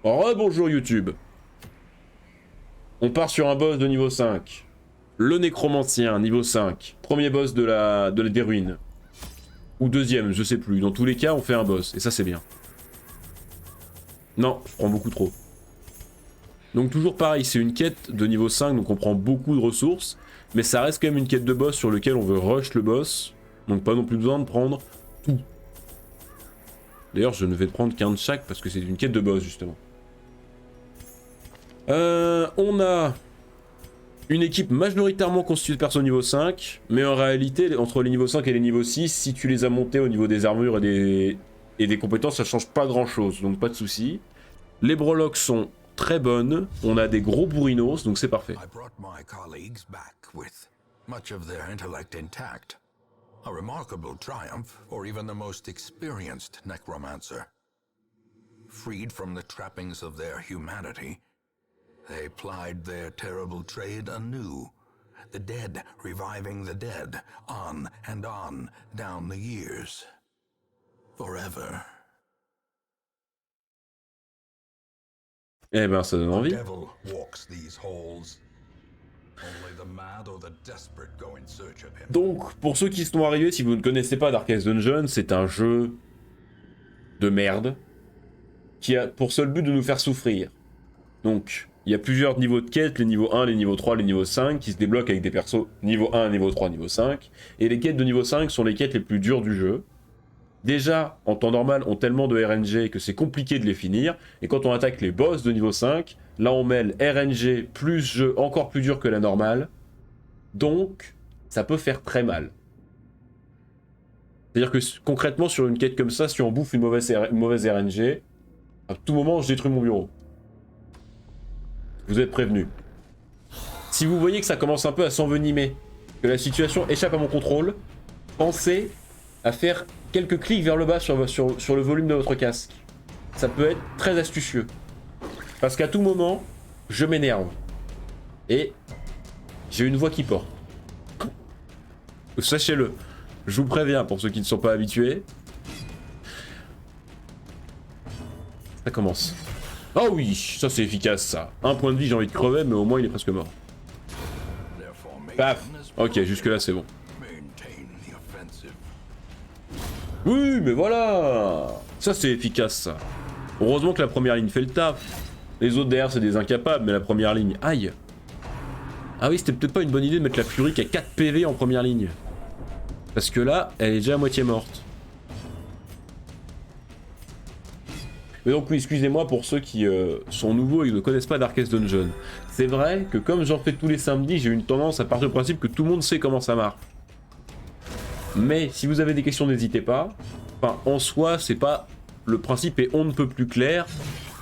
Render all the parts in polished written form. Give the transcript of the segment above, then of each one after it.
Bonjour YouTube. On part sur un boss de niveau 5. Le nécromancien, niveau 5. Premier boss des ruines. Ou deuxième, je sais plus. Dans tous les cas, on fait un boss. Et ça, c'est bien. Non, je prends beaucoup trop. Donc toujours pareil, c'est une quête de niveau 5, donc on prend beaucoup de ressources. Mais ça reste quand même une quête de boss sur lequel on veut rush le boss. Donc pas non plus besoin de prendre tout. D'ailleurs, je ne vais prendre qu'un de chaque parce que c'est une quête de boss, justement. On a une équipe majoritairement constituée de persos niveau 5, mais en réalité, entre les niveaux 5 et les niveaux 6, si tu les as montés au niveau des armures et des compétences, ça change pas grand chose, donc pas de soucis. Les broloques sont très bonnes, on a des gros bourrinos, donc c'est parfait. A remarkable triumph for even the most experienced necromancer. Freed from the trappings of their humanity, they plied their terrible trade anew, the dead reviving the dead, on and on down the years. Forever. Eh ben, ça donne envie. Donc, pour ceux qui sont arrivés, si vous ne connaissez pas Darkest Dungeon, c'est un jeu de merde qui a pour seul but de nous faire souffrir. Donc, il y a plusieurs niveaux de quêtes, les niveaux 1, les niveaux 3, les niveaux 5, qui se débloquent avec des persos niveau 1, niveau 3, niveau 5. Et les quêtes de niveau 5 sont les quêtes les plus dures du jeu. Déjà, en temps normal, ont tellement de RNG que c'est compliqué de les finir. Et quand on attaque les boss de niveau 5, là on mêle RNG plus jeu encore plus dur que la normale. Donc, ça peut faire très mal. C'est-à-dire que concrètement, sur une quête comme ça, si on bouffe une mauvaise RNG, à tout moment, je détruis mon bureau. Vous êtes prévenus. Si vous voyez que ça commence un peu à s'envenimer, que la situation échappe à mon contrôle, pensez à faire quelques clics vers le bas sur le volume de votre casque. Ça peut être très astucieux. Parce qu'à tout moment, je m'énerve. Et j'ai une voix qui porte. Sachez-le. Je vous préviens pour ceux qui ne sont pas habitués. Ça commence. Oh oui, ça c'est efficace ça. Un point de vie, j'ai envie de crever, mais au moins il est presque mort. Paf. Ok, jusque là c'est bon. Oui, mais voilà. Ça c'est efficace ça. Heureusement que la première ligne fait le taf. Les autres derrière c'est des incapables, mais la première ligne, aïe. Ah oui, c'était peut-être pas une bonne idée de mettre la Furie qui a 4 PV en première ligne. Parce que là, elle est déjà à moitié morte. Mais donc oui, excusez-moi pour ceux qui sont nouveaux et ne connaissent pas Darkest Dungeon. C'est vrai que comme j'en fais tous les samedis, j'ai une tendance à partir du principe que tout le monde sait comment ça marche. Mais si vous avez des questions, n'hésitez pas. Enfin, en soi, c'est pas... Le principe est on ne peut plus clair.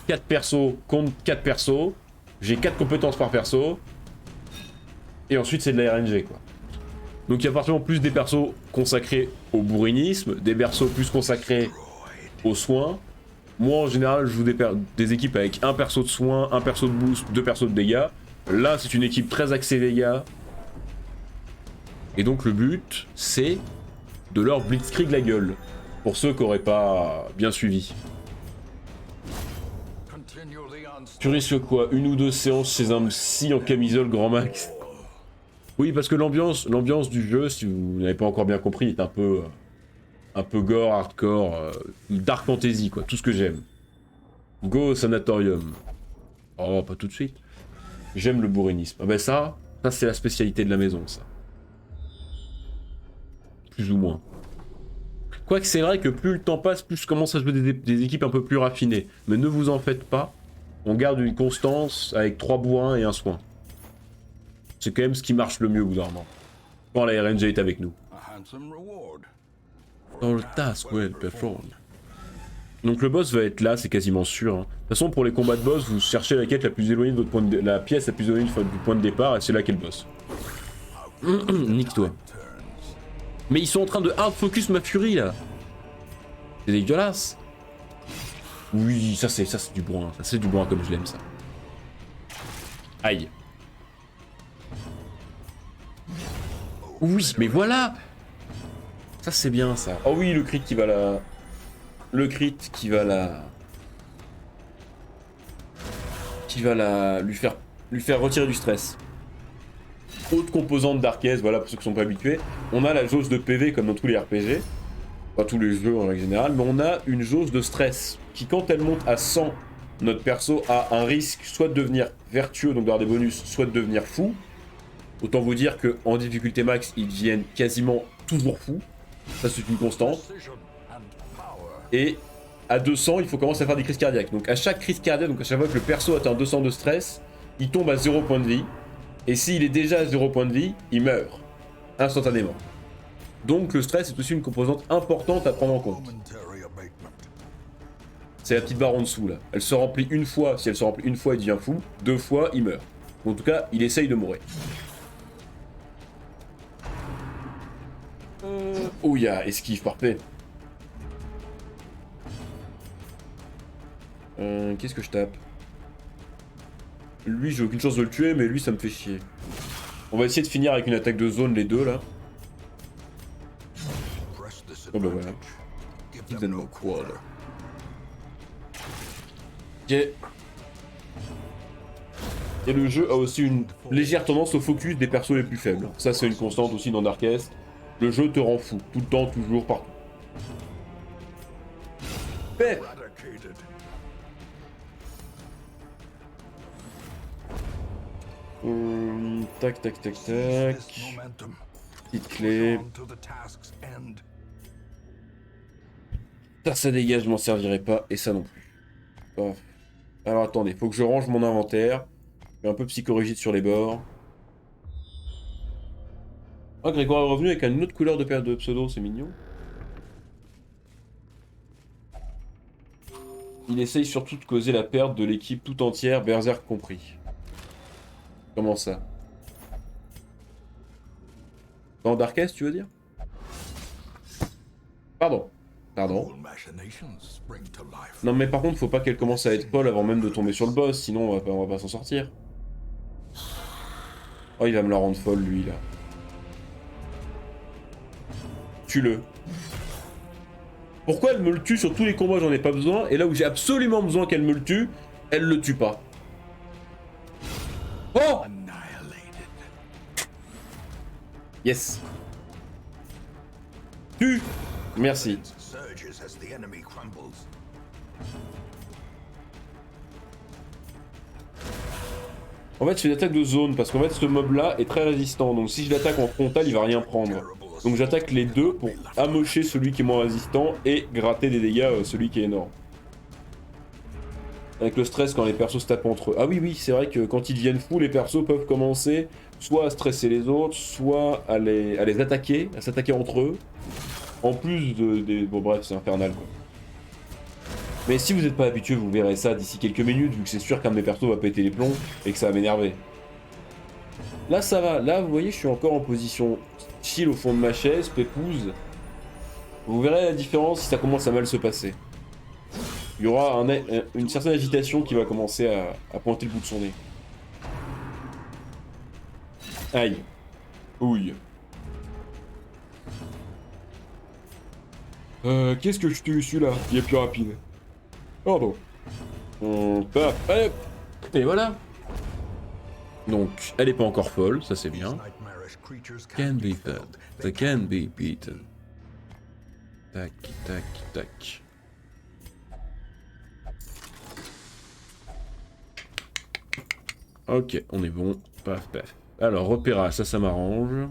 4 persos contre 4 persos. J'ai 4 compétences par perso. Et ensuite, c'est de la RNG, quoi. Donc il y a forcément plus des persos consacrés au bourrinisme, des persos plus consacrés aux soins. Moi, en général, je joue des équipes avec un perso de soins, un perso de boost, 2 persos de dégâts. Là, c'est une équipe très axée dégâts. Et donc le but, c'est de leur blitzkrieg la gueule. Pour ceux qui n'auraient pas bien suivi. Tu risques quoi? Une ou 2 séances chez un psy en camisole grand max? Oui, parce que l'ambiance du jeu, si vous n'avez pas encore bien compris, est un peu gore, hardcore, dark fantasy, quoi, tout ce que j'aime. Go au sanatorium. Oh, pas tout de suite. J'aime le bourrinisme. Ah ben ça c'est la spécialité de la maison, ça. Plus ou moins. Quoique c'est vrai que plus le temps passe, plus je commence à jouer des équipes un peu plus raffinées. Mais ne vous en faites pas, on garde une constance avec 3 bourrins et un soin. C'est quand même ce qui marche le mieux au bout d'un moment. Quand la RNG est avec nous. All task well performed. Donc le boss va être là, c'est quasiment sûr. Hein. De toute façon, pour les combats de boss, vous cherchez la quête la plus éloignée de votre point de... la pièce la plus éloignée du point de départ, et c'est là qu'est le boss. Nique-toi. Mais ils sont en train de hard focus ma furie là. C'est dégueulasse. Oui, ça c'est du bourrin. Ça c'est du bourrin comme je l'aime ça. Aïe. Oui, mais voilà. Ça c'est bien ça. Oh oui, le crit qui va la... Le crit qui va la... qui va lui faire retirer du stress. Autre composante d'Arkes, voilà pour ceux qui sont pas habitués, on a la jauge de PV comme dans tous les RPG, pas tous les jeux en règle générale, mais on a une jauge de stress qui quand elle monte à 100, notre perso a un risque soit de devenir vertueux, donc d'avoir des bonus, soit de devenir fou. Autant vous dire qu'en difficulté max, ils deviennent quasiment toujours fous, ça c'est une constante. Et à 200, il faut commencer à faire des crises cardiaques. Donc à chaque crise cardiaque, donc à chaque fois que le perso atteint 200 de stress, il tombe à 0 point de vie. Et s'il est déjà à 0 point de vie, il meurt instantanément. Donc le stress est aussi une composante importante à prendre en compte. C'est la petite barre en dessous là. Elle se remplit une fois, si elle se remplit une fois, il devient fou. 2 fois, il meurt. En tout cas, il essaye de mourir. Oh, il y a esquive parfait. Qu'est-ce que je tape? Lui, j'ai aucune chance de le tuer, mais lui, ça me fait chier. On va essayer de finir avec une attaque de zone, les deux, là. Oh bah voilà. Give them no quarter. Ok. Et le jeu a aussi une légère tendance au focus des persos les plus faibles. Ça, c'est une constante aussi dans Darkest. Le jeu te rend fou, tout le temps, toujours, partout. Pep. Tac, tac, tac, tac. Petite clé. Ça dégage, je m'en servirai pas, et ça non plus. Oh. Alors attendez, faut que je range mon inventaire. Je suis un peu psychorigide sur les bords. Oh, Grégoire est revenu avec une autre couleur de pseudo, c'est mignon. Il essaye surtout de causer la perte de l'équipe tout entière, Berserk compris. Comment ça? Dans Darkest, tu veux dire? Pardon. Pardon. Non mais par contre, faut pas qu'elle commence à être folle avant même de tomber sur le boss, sinon on va pas s'en sortir. Oh, il va me la rendre folle, lui, là. Tue-le. Pourquoi elle me le tue sur tous les combats, j'en ai pas besoin, et là où j'ai absolument besoin qu'elle me le tue, elle le tue pas. Oh! Yes. Tue. Merci. En fait, je fais une attaque de zone parce qu'en fait, ce mob-là est très résistant. Donc, si je l'attaque en frontal, il va rien prendre. Donc, j'attaque les deux pour amocher celui qui est moins résistant et gratter des dégâts celui qui est énorme. Avec le stress quand les persos se tapent entre eux. Ah oui, oui, c'est vrai que quand ils deviennent fous, les persos peuvent commencer soit à stresser les autres, soit à les attaquer, à s'attaquer entre eux. En plus des... Bon bref, c'est infernal quoi. Mais si vous n'êtes pas habitué, vous verrez ça d'ici quelques minutes, vu que c'est sûr qu'un de mes persos va péter les plombs et que ça va m'énerver. Là ça va, là vous voyez je suis encore en position chill au fond de ma chaise, pépouze. Vous verrez la différence si ça commence à mal se passer. Il y aura une certaine agitation qui va commencer à pointer le bout de son nez. Aïe. Ouille. Qu'est-ce que je tue celui-là? Il est plus rapide. Pardon. Paf, hop. Et voilà. Donc, elle est pas encore folle, ça c'est bien. Can be beaten. They can be beaten. Tac, tac, tac. Ok, on est bon. Paf, paf. Alors, repérage, ça m'arrange.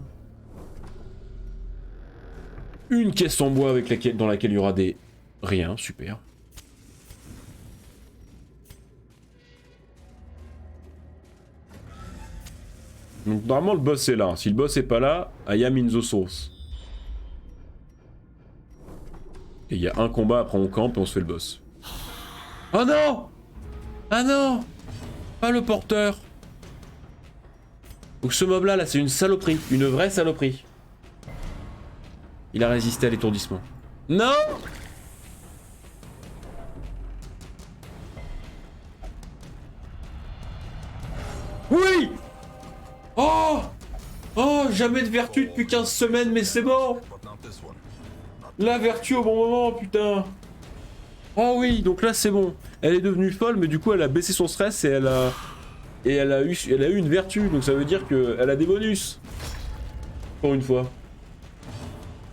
Une caisse en bois dans laquelle il y aura des... Rien, super. Donc normalement le boss est là. Si le boss est pas là, I am in the sauce. Et il y a un combat, après on campe et on se fait le boss. Oh non! Ah non! Pas le porteur! Donc ce mob là, c'est une saloperie. Une vraie saloperie. Il a résisté à l'étourdissement. Non! Oui! Oh! Oh, jamais de vertu depuis 15 semaines, mais c'est bon! La vertu au bon moment, putain! Oh oui, donc là c'est bon. elle est devenue folle, mais du coup elle a baissé son stress et elle a eu une vertu, donc ça veut dire qu'elle a des bonus. Pour une fois.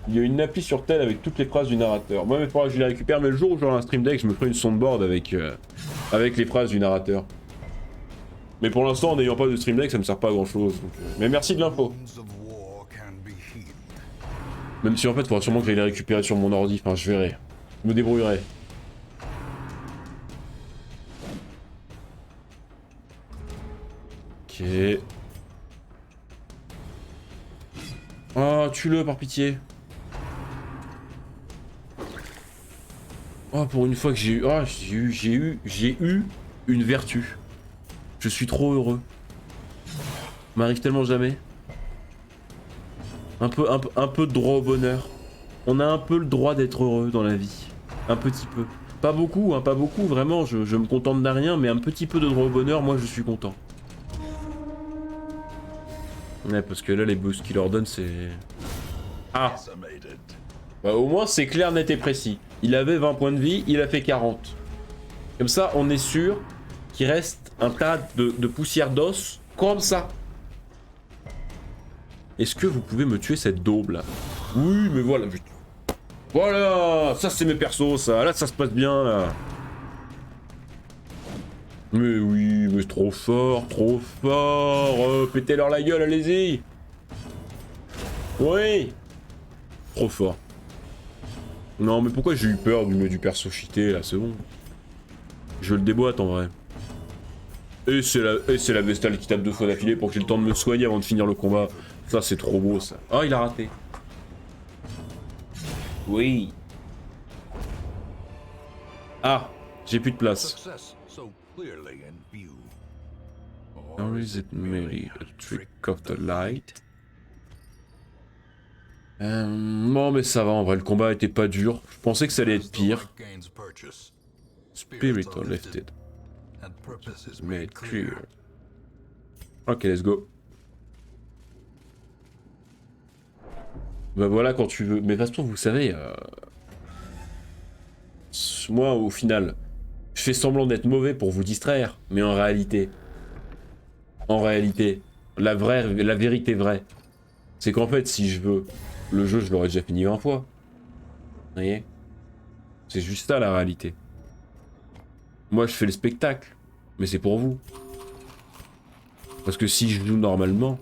Il y a une appli sur tel avec toutes les phrases du narrateur. Moi, il faudra que je les récupère, mais le jour où j'aurai un stream deck, je me ferai une soundboard avec les phrases du narrateur. Mais pour l'instant, en n'ayant pas de stream deck, ça me sert pas à grand chose. Mais merci de l'info. Même si en fait, il faudra sûrement que j'aille les récupérer sur mon ordi. Enfin, je verrai. Je me débrouillerai. Ok. Oh, tue-le par pitié. Oh, pour une fois que j'ai eu... Oh, j'ai eu une vertu. Je suis trop heureux. M'arrive tellement jamais. Un peu de droit au bonheur. On a un peu le droit d'être heureux dans la vie. Un petit peu. Pas beaucoup, hein, pas beaucoup, vraiment, je me contente de rien, mais un petit peu de droit au bonheur, moi je suis content. Ouais, parce que là, les boosts qu'il leur donne, c'est... Ah bah, au moins, c'est clair, net et précis. Il avait 20 points de vie, il a fait 40. Comme ça, on est sûr qu'il reste un tas de poussière d'os, comme ça. Est-ce que vous pouvez me tuer cette daube, là? Oui, mais voilà, putain. Voilà, ça c'est mes persos, ça. Là, ça se passe bien, là. Mais oui, mais trop fort, trop fort. Pétez-leur la gueule, allez-y. Oui. Trop fort. Non, mais pourquoi j'ai eu peur du perso cheaté, là, c'est bon. Je le déboîte, en vrai. Et c'est la vestale qui tape 2 fois d'affilée pour que j'ai le temps de me soigner avant de finir le combat. Ça, c'est trop beau, ça. Oh, il a raté. Oui. Ah, j'ai plus de place. Or is it merely a trick of the light? Bon, mais ça va, en vrai, le combat était pas dur. Je pensais que ça allait être pire. Spirit are lifted. Made clear. Ok, let's go. Bah voilà, quand tu veux. Mais de toute façon, vous savez, moi, au final, je fais semblant d'être mauvais pour vous distraire, mais en réalité, la vérité vraie, c'est qu'en fait, si je veux, le jeu, je l'aurais déjà fini 20 fois. Vous voyez? C'est juste ça, la réalité. Moi, je fais le spectacle, mais c'est pour vous. Parce que si je joue normalement,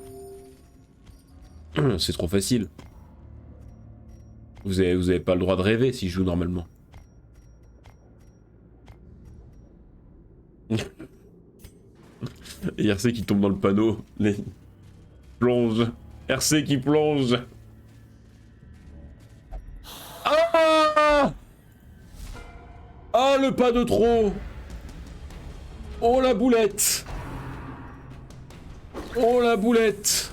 c'est trop facile. Vous avez pas le droit de rêver si je joue normalement. Et RC qui tombe dans le panneau. Les... Plonge. RC qui plonge. Ah! Ah, le pas de trop. Oh la boulette. Oh la boulette.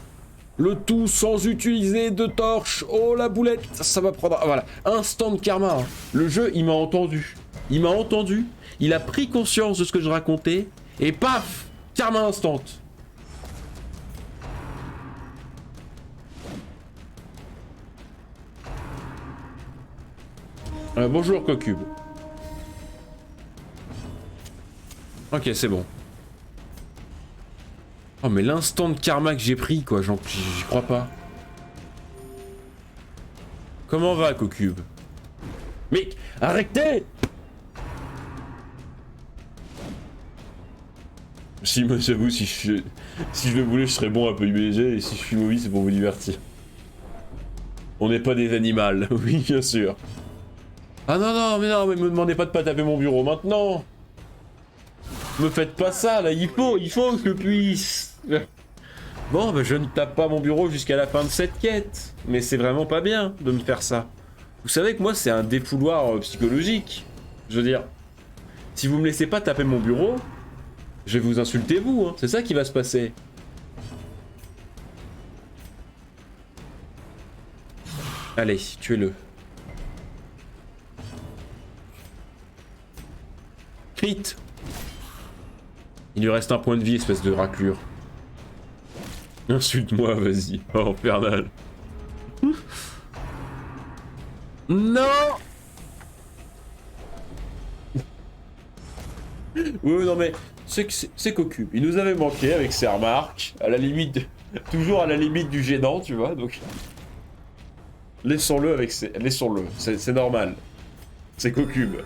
Le tout sans utiliser de torche. Oh la boulette. Ça va prendre... Voilà. Instant de karma. Hein. Le jeu, il m'a entendu. Il m'a entendu. Il a pris conscience de ce que je racontais. Et paf! Karma instant. Bonjour Cocube. Ok, c'est bon. Oh mais l'instant de karma que j'ai pris quoi, j'y crois pas. Comment va Cocube? Mais arrêtez! Si moi j'avoue, si je le voulais je serais bon à PUBG et si je suis mauvais c'est pour vous divertir. On n'est pas des animaux, oui bien sûr. Ah non, mais me demandez pas de pas taper mon bureau maintenant. Me faites pas ça là, il faut que je puisse. Bon bah je ne tape pas mon bureau jusqu'à la fin de cette quête. Mais c'est vraiment pas bien de me faire ça. Vous savez que moi c'est un défouloir psychologique. Je veux dire, si vous me laissez pas taper mon bureau, je vais vous insulter vous, hein. C'est ça qui va se passer. Allez, tuez-le. Crit. Il lui reste un point de vie, espèce de raclure. Insulte-moi, vas-y. Oh, infernal. Non! Oui, non mais c'est cocu. Il nous avait manqué avec ses remarques, à la limite, toujours à la limite du gênant, tu vois, donc... Laissons-le avec ses... Laissons-le, c'est normal. C'est cocube.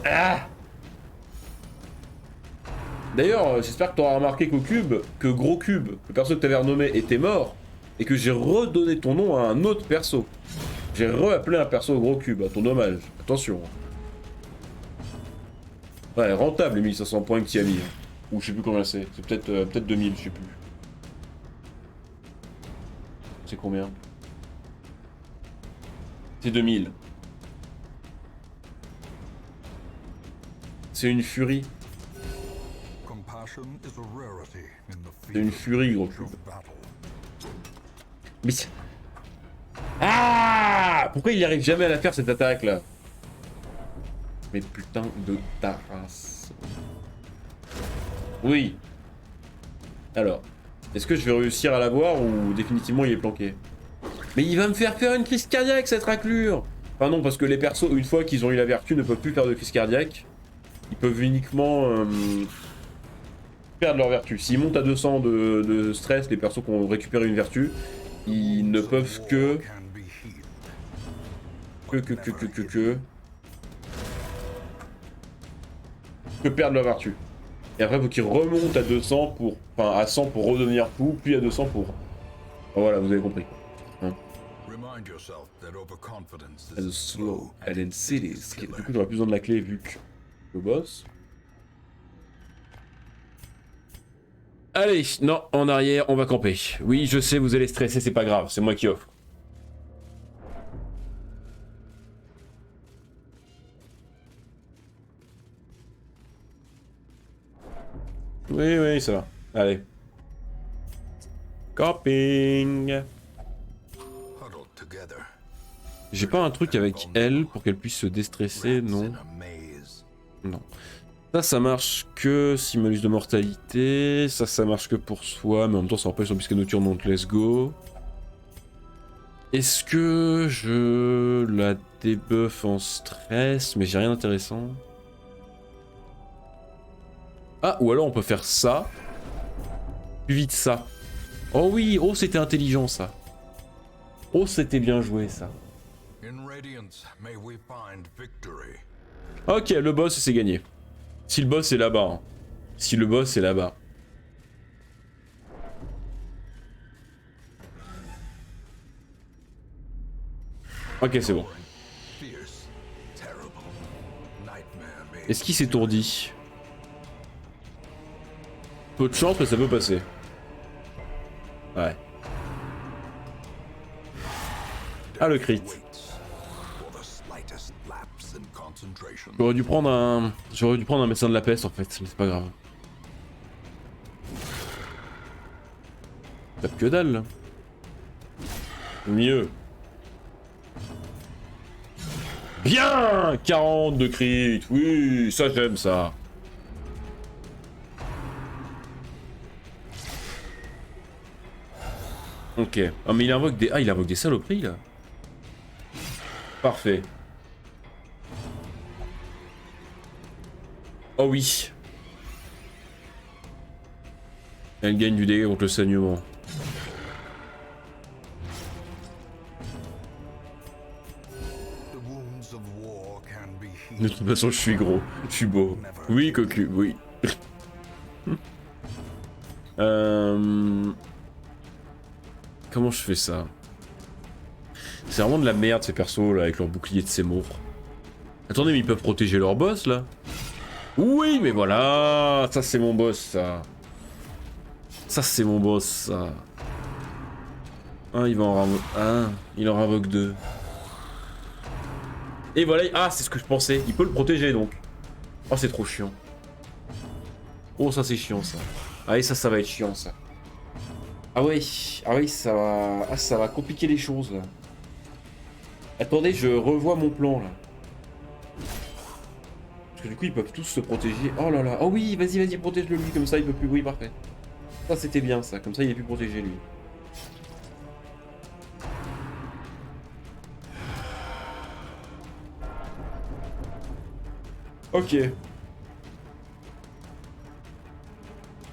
Ah! D'ailleurs, j'espère que t'auras remarqué Cocube, que Gros Cube, le perso que t'avais renommé, était mort, et que j'ai redonné ton nom à un autre perso. J'ai re-appelé un perso Gros Cube, à ton hommage. Attention. Ouais, rentable les 1500 points que tu as mis. Ou je sais plus combien c'est. C'est peut-être 2000, je sais plus. C'est combien? C'est 2000. C'est une furie. C'est une furie, Gros Cube. Mais... Ah! Pourquoi il n'y arrive jamais à la faire cette attaque là? Mais putain de ta race. Oui. Alors, est-ce que je vais réussir à l'avoir ou définitivement il est planqué? Mais il va me faire une crise cardiaque cette raclure! Enfin non, parce que les persos, une fois qu'ils ont eu la vertu, ne peuvent plus faire de crise cardiaque. Ils peuvent uniquement perdre leur vertu. S'ils montent à 200 de stress, les persos qui ont récupéré une vertu, ils ne peuvent que perdre leur vertu. Et après, il faut qu'ils remontent à 200 pour... Enfin, à 100 pour redevenir fou, puis à 200 pour... Voilà, vous avez compris. Hein. As slow and in cities. Du coup, j'aurais plus besoin de la clé vu que le boss. Allez, non, en arrière, on va camper. Oui, je sais, vous allez stresser, c'est pas grave, c'est moi qui offre. Oui, oui, ça va. Allez. Camping. J'ai pas un truc avec elle pour qu'elle puisse se déstresser, non. Non. Ça marche que si malus de mortalité. Ça marche que pour soi, mais en même temps ça empêche son pisque nocturne, donc let's go. Est-ce que je la débuff en stress? Mais j'ai rien d'intéressant. Ah, ou alors on peut faire ça. Plus vite ça. Oh oui, oh c'était intelligent ça. Oh c'était bien joué ça. Ok, le boss c'est gagné. Si le boss est là-bas. Hein. Si le boss est là-bas. Ok, c'est bon. Est-ce qu'il s'étourdit? Peu de chance, mais ça peut passer. Ouais. Ah, le crit. J'aurais dû prendre un médecin de la peste en fait, mais c'est pas grave. Tape que dalle là. Mieux. Bien 40 de crit, oui, ça j'aime ça. Ok. Ah mais il invoque des... Ah il invoque des saloperies là. Parfait. Oh oui. Elle gagne du dégât contre le saignement. De toute façon je suis gros, je suis beau. Oui cocu, oui. Comment je fais ça? C'est vraiment de la merde ces persos là avec leur bouclier de Seymour. Attendez mais ils peuvent protéger leur boss là? Oui mais voilà, ça c'est mon boss ça. Ça c'est mon boss ça. Ah il va en ravoquer. Ah il en ravoque 2. Et voilà, ah c'est ce que je pensais, il peut le protéger donc. Oh c'est trop chiant. Oh ça c'est chiant ça. Ah et ça va être chiant ça. Ah oui, ça va compliquer les choses là. Attendez, je revois mon plan là. Parce que du coup ils peuvent tous se protéger. Oh là là, oh oui, vas-y, protège-le lui, comme ça il peut plus. Oui, parfait. Ça c'était bien ça, comme ça il est plus protégé lui. Ok.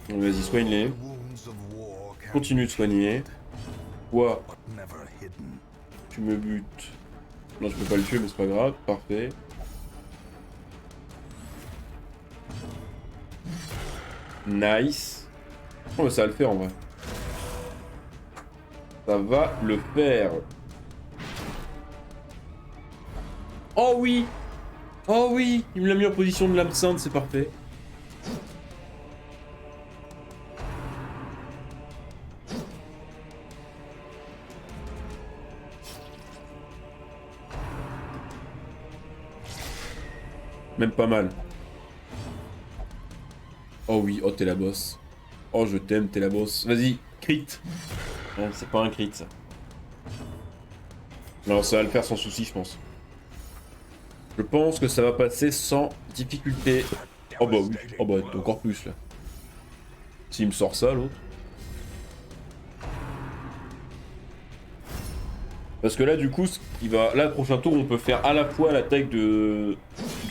Vas-y, soigne-les. Wounds of war can Continue de soigner. Toi, but never hidden. tu me butes. Non, je peux pas le tuer, mais c'est pas grave. Parfait. Nice. Oh, ça va le faire en vrai. Ça va le faire. Oh oui! Oh oui! Il me l'a mis en position de lame sainte, c'est parfait. Même pas mal. Oh oui, oh t'es la boss. Oh je t'aime, t'es la boss. Vas-y, crit. Ouais, c'est pas un crit ça. Non, ça va le faire sans souci, je pense. Je pense que ça va passer sans difficulté. Oh bah oui, oh bah encore plus là. S'il me sort ça, l'autre. Parce que là, du coup, il va... là, le prochain tour, on peut faire à la fois l'attaque de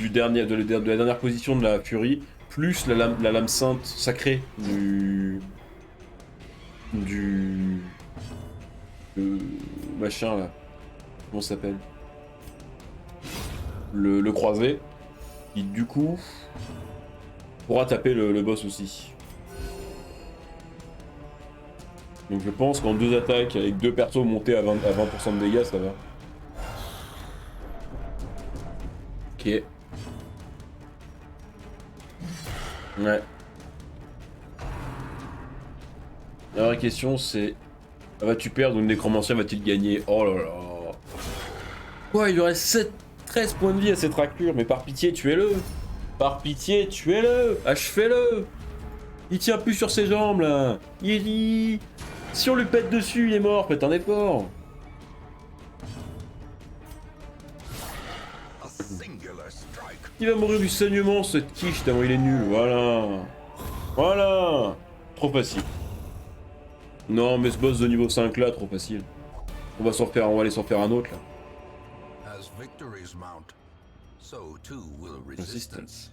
la dernière position de la furie, plus la lame sainte sacrée du machin là. Comment ça s'appelle? Le croisé. Qui du coup pourra taper le boss aussi. Donc je pense qu'en 2 attaques avec 2 persos montés à 20% de dégâts, ça va. Ok. Ouais. La vraie question c'est... vas-tu perdre ou le nécromancien va-t-il gagner? Oh là là. Quoi, il lui reste 13 points de vie à cette raclure, mais par pitié, tuez-le. Par pitié, tuez-le. Achevez-le. Il tient plus sur ses jambes là. Si on lui pète dessus, il est mort, faites un effort. A singular strike. Il va mourir du saignement, cette quiche, tellement il est nul. Voilà. Voilà. Trop facile. Non, mais ce boss de niveau 5 là, trop facile. On va aller s'en faire un autre là. As victories mount, so too will resistance.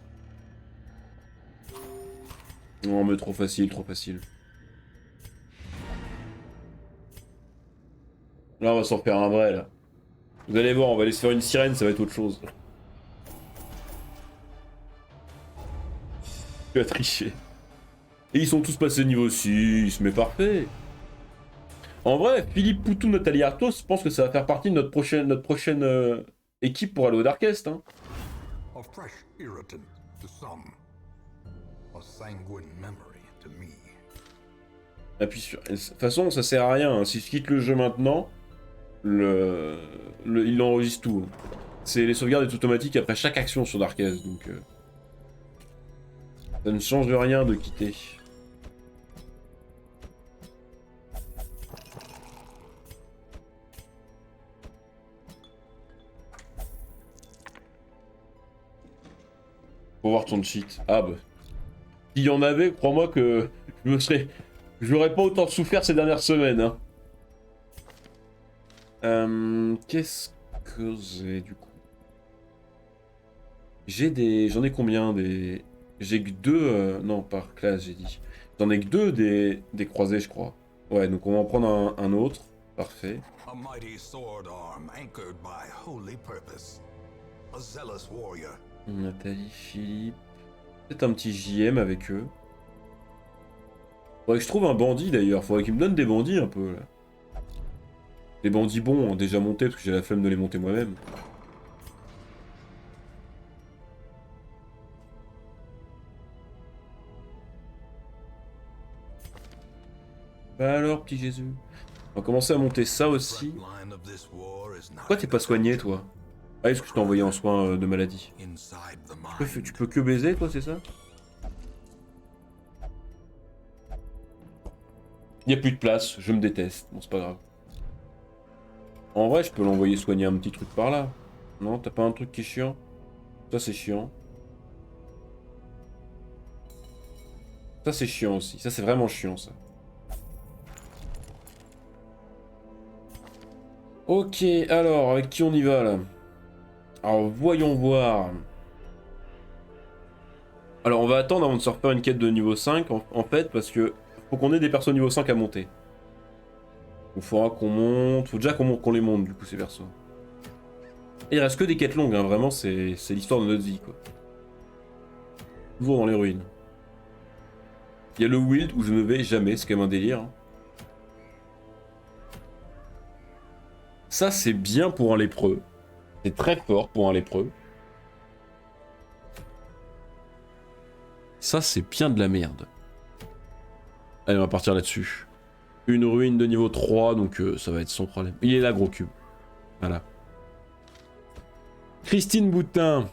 Non, mais trop facile, trop facile. Là, on va s'en faire un vrai là. Vous allez voir, on va aller se faire une sirène, ça va être autre chose. Tu as triché. Et ils sont tous passés niveau 6, mais parfait. En vrai, Philippe Poutou, Nathalie Arthos, je pense que ça va faire partie de notre prochaine équipe pour aller au Darkest. Hein. A fresh irritant to some, a sanguine memory to me. Appuie sur... De toute façon, ça sert à rien. Hein. Si je quitte le jeu maintenant, il enregistre tout. Hein. C'est les sauvegardes automatiques après chaque action sur Darkest, donc... ça ne change rien de quitter. Faut voir ton cheat. Ah bah. S'il y en avait, crois-moi que je n'aurais pas autant souffert ces dernières semaines. Hein. Qu'est-ce que j'ai du coup? J'en ai combien des... J'ai que 2... Non, par classe, j'ai dit. J'en ai que 2 des croisés, je crois. Ouais, donc on va en prendre un autre. Parfait. A mighty sword arm anchored by holy purpose. A zealous warrior. Nathalie, Philippe... Peut-être un petit JM avec eux. Faudrait que je trouve un bandit d'ailleurs. Faudrait qu'il me donne des bandits un peu là. Des bandits bons, hein, déjà montés parce que j'ai la flemme de les monter moi-même. Bah alors, petit Jésus. On va commencer à monter ça aussi. Line of this war is not Pourquoi t'es pas soigné toi? Ah, est-ce que je t'ai envoyé en soins de maladie? inside the mind. Tu peux que baiser toi, c'est ça? Y a plus de place, je me déteste. Bon, c'est pas grave. En vrai, je peux l'envoyer soigner un petit truc par là. Non, t'as pas un truc qui est chiant? Ça, c'est chiant. Ça, c'est chiant aussi. Ça, c'est vraiment chiant, ça. Ok, alors, avec qui on y va, là? Alors, voyons voir. Alors on va attendre avant de se refaire une quête de niveau 5 en fait parce que faut qu'on ait des persos niveau 5 à monter. Il faudra qu'on monte, faut déjà qu'on les monte du coup ces persos. Et il reste que des quêtes longues, hein, vraiment c'est l'histoire de notre vie quoi. Toujours dans les ruines. Il y a le Wild où je ne vais jamais, c'est quand même un délire. Hein. Ça c'est bien pour un lépreux. C'est très fort pour un lépreux. Ça c'est bien de la merde. Allez on va partir là-dessus. Une ruine de niveau 3 donc ça va être sans problème. Il est là gros cube. Voilà. Christine Boutin.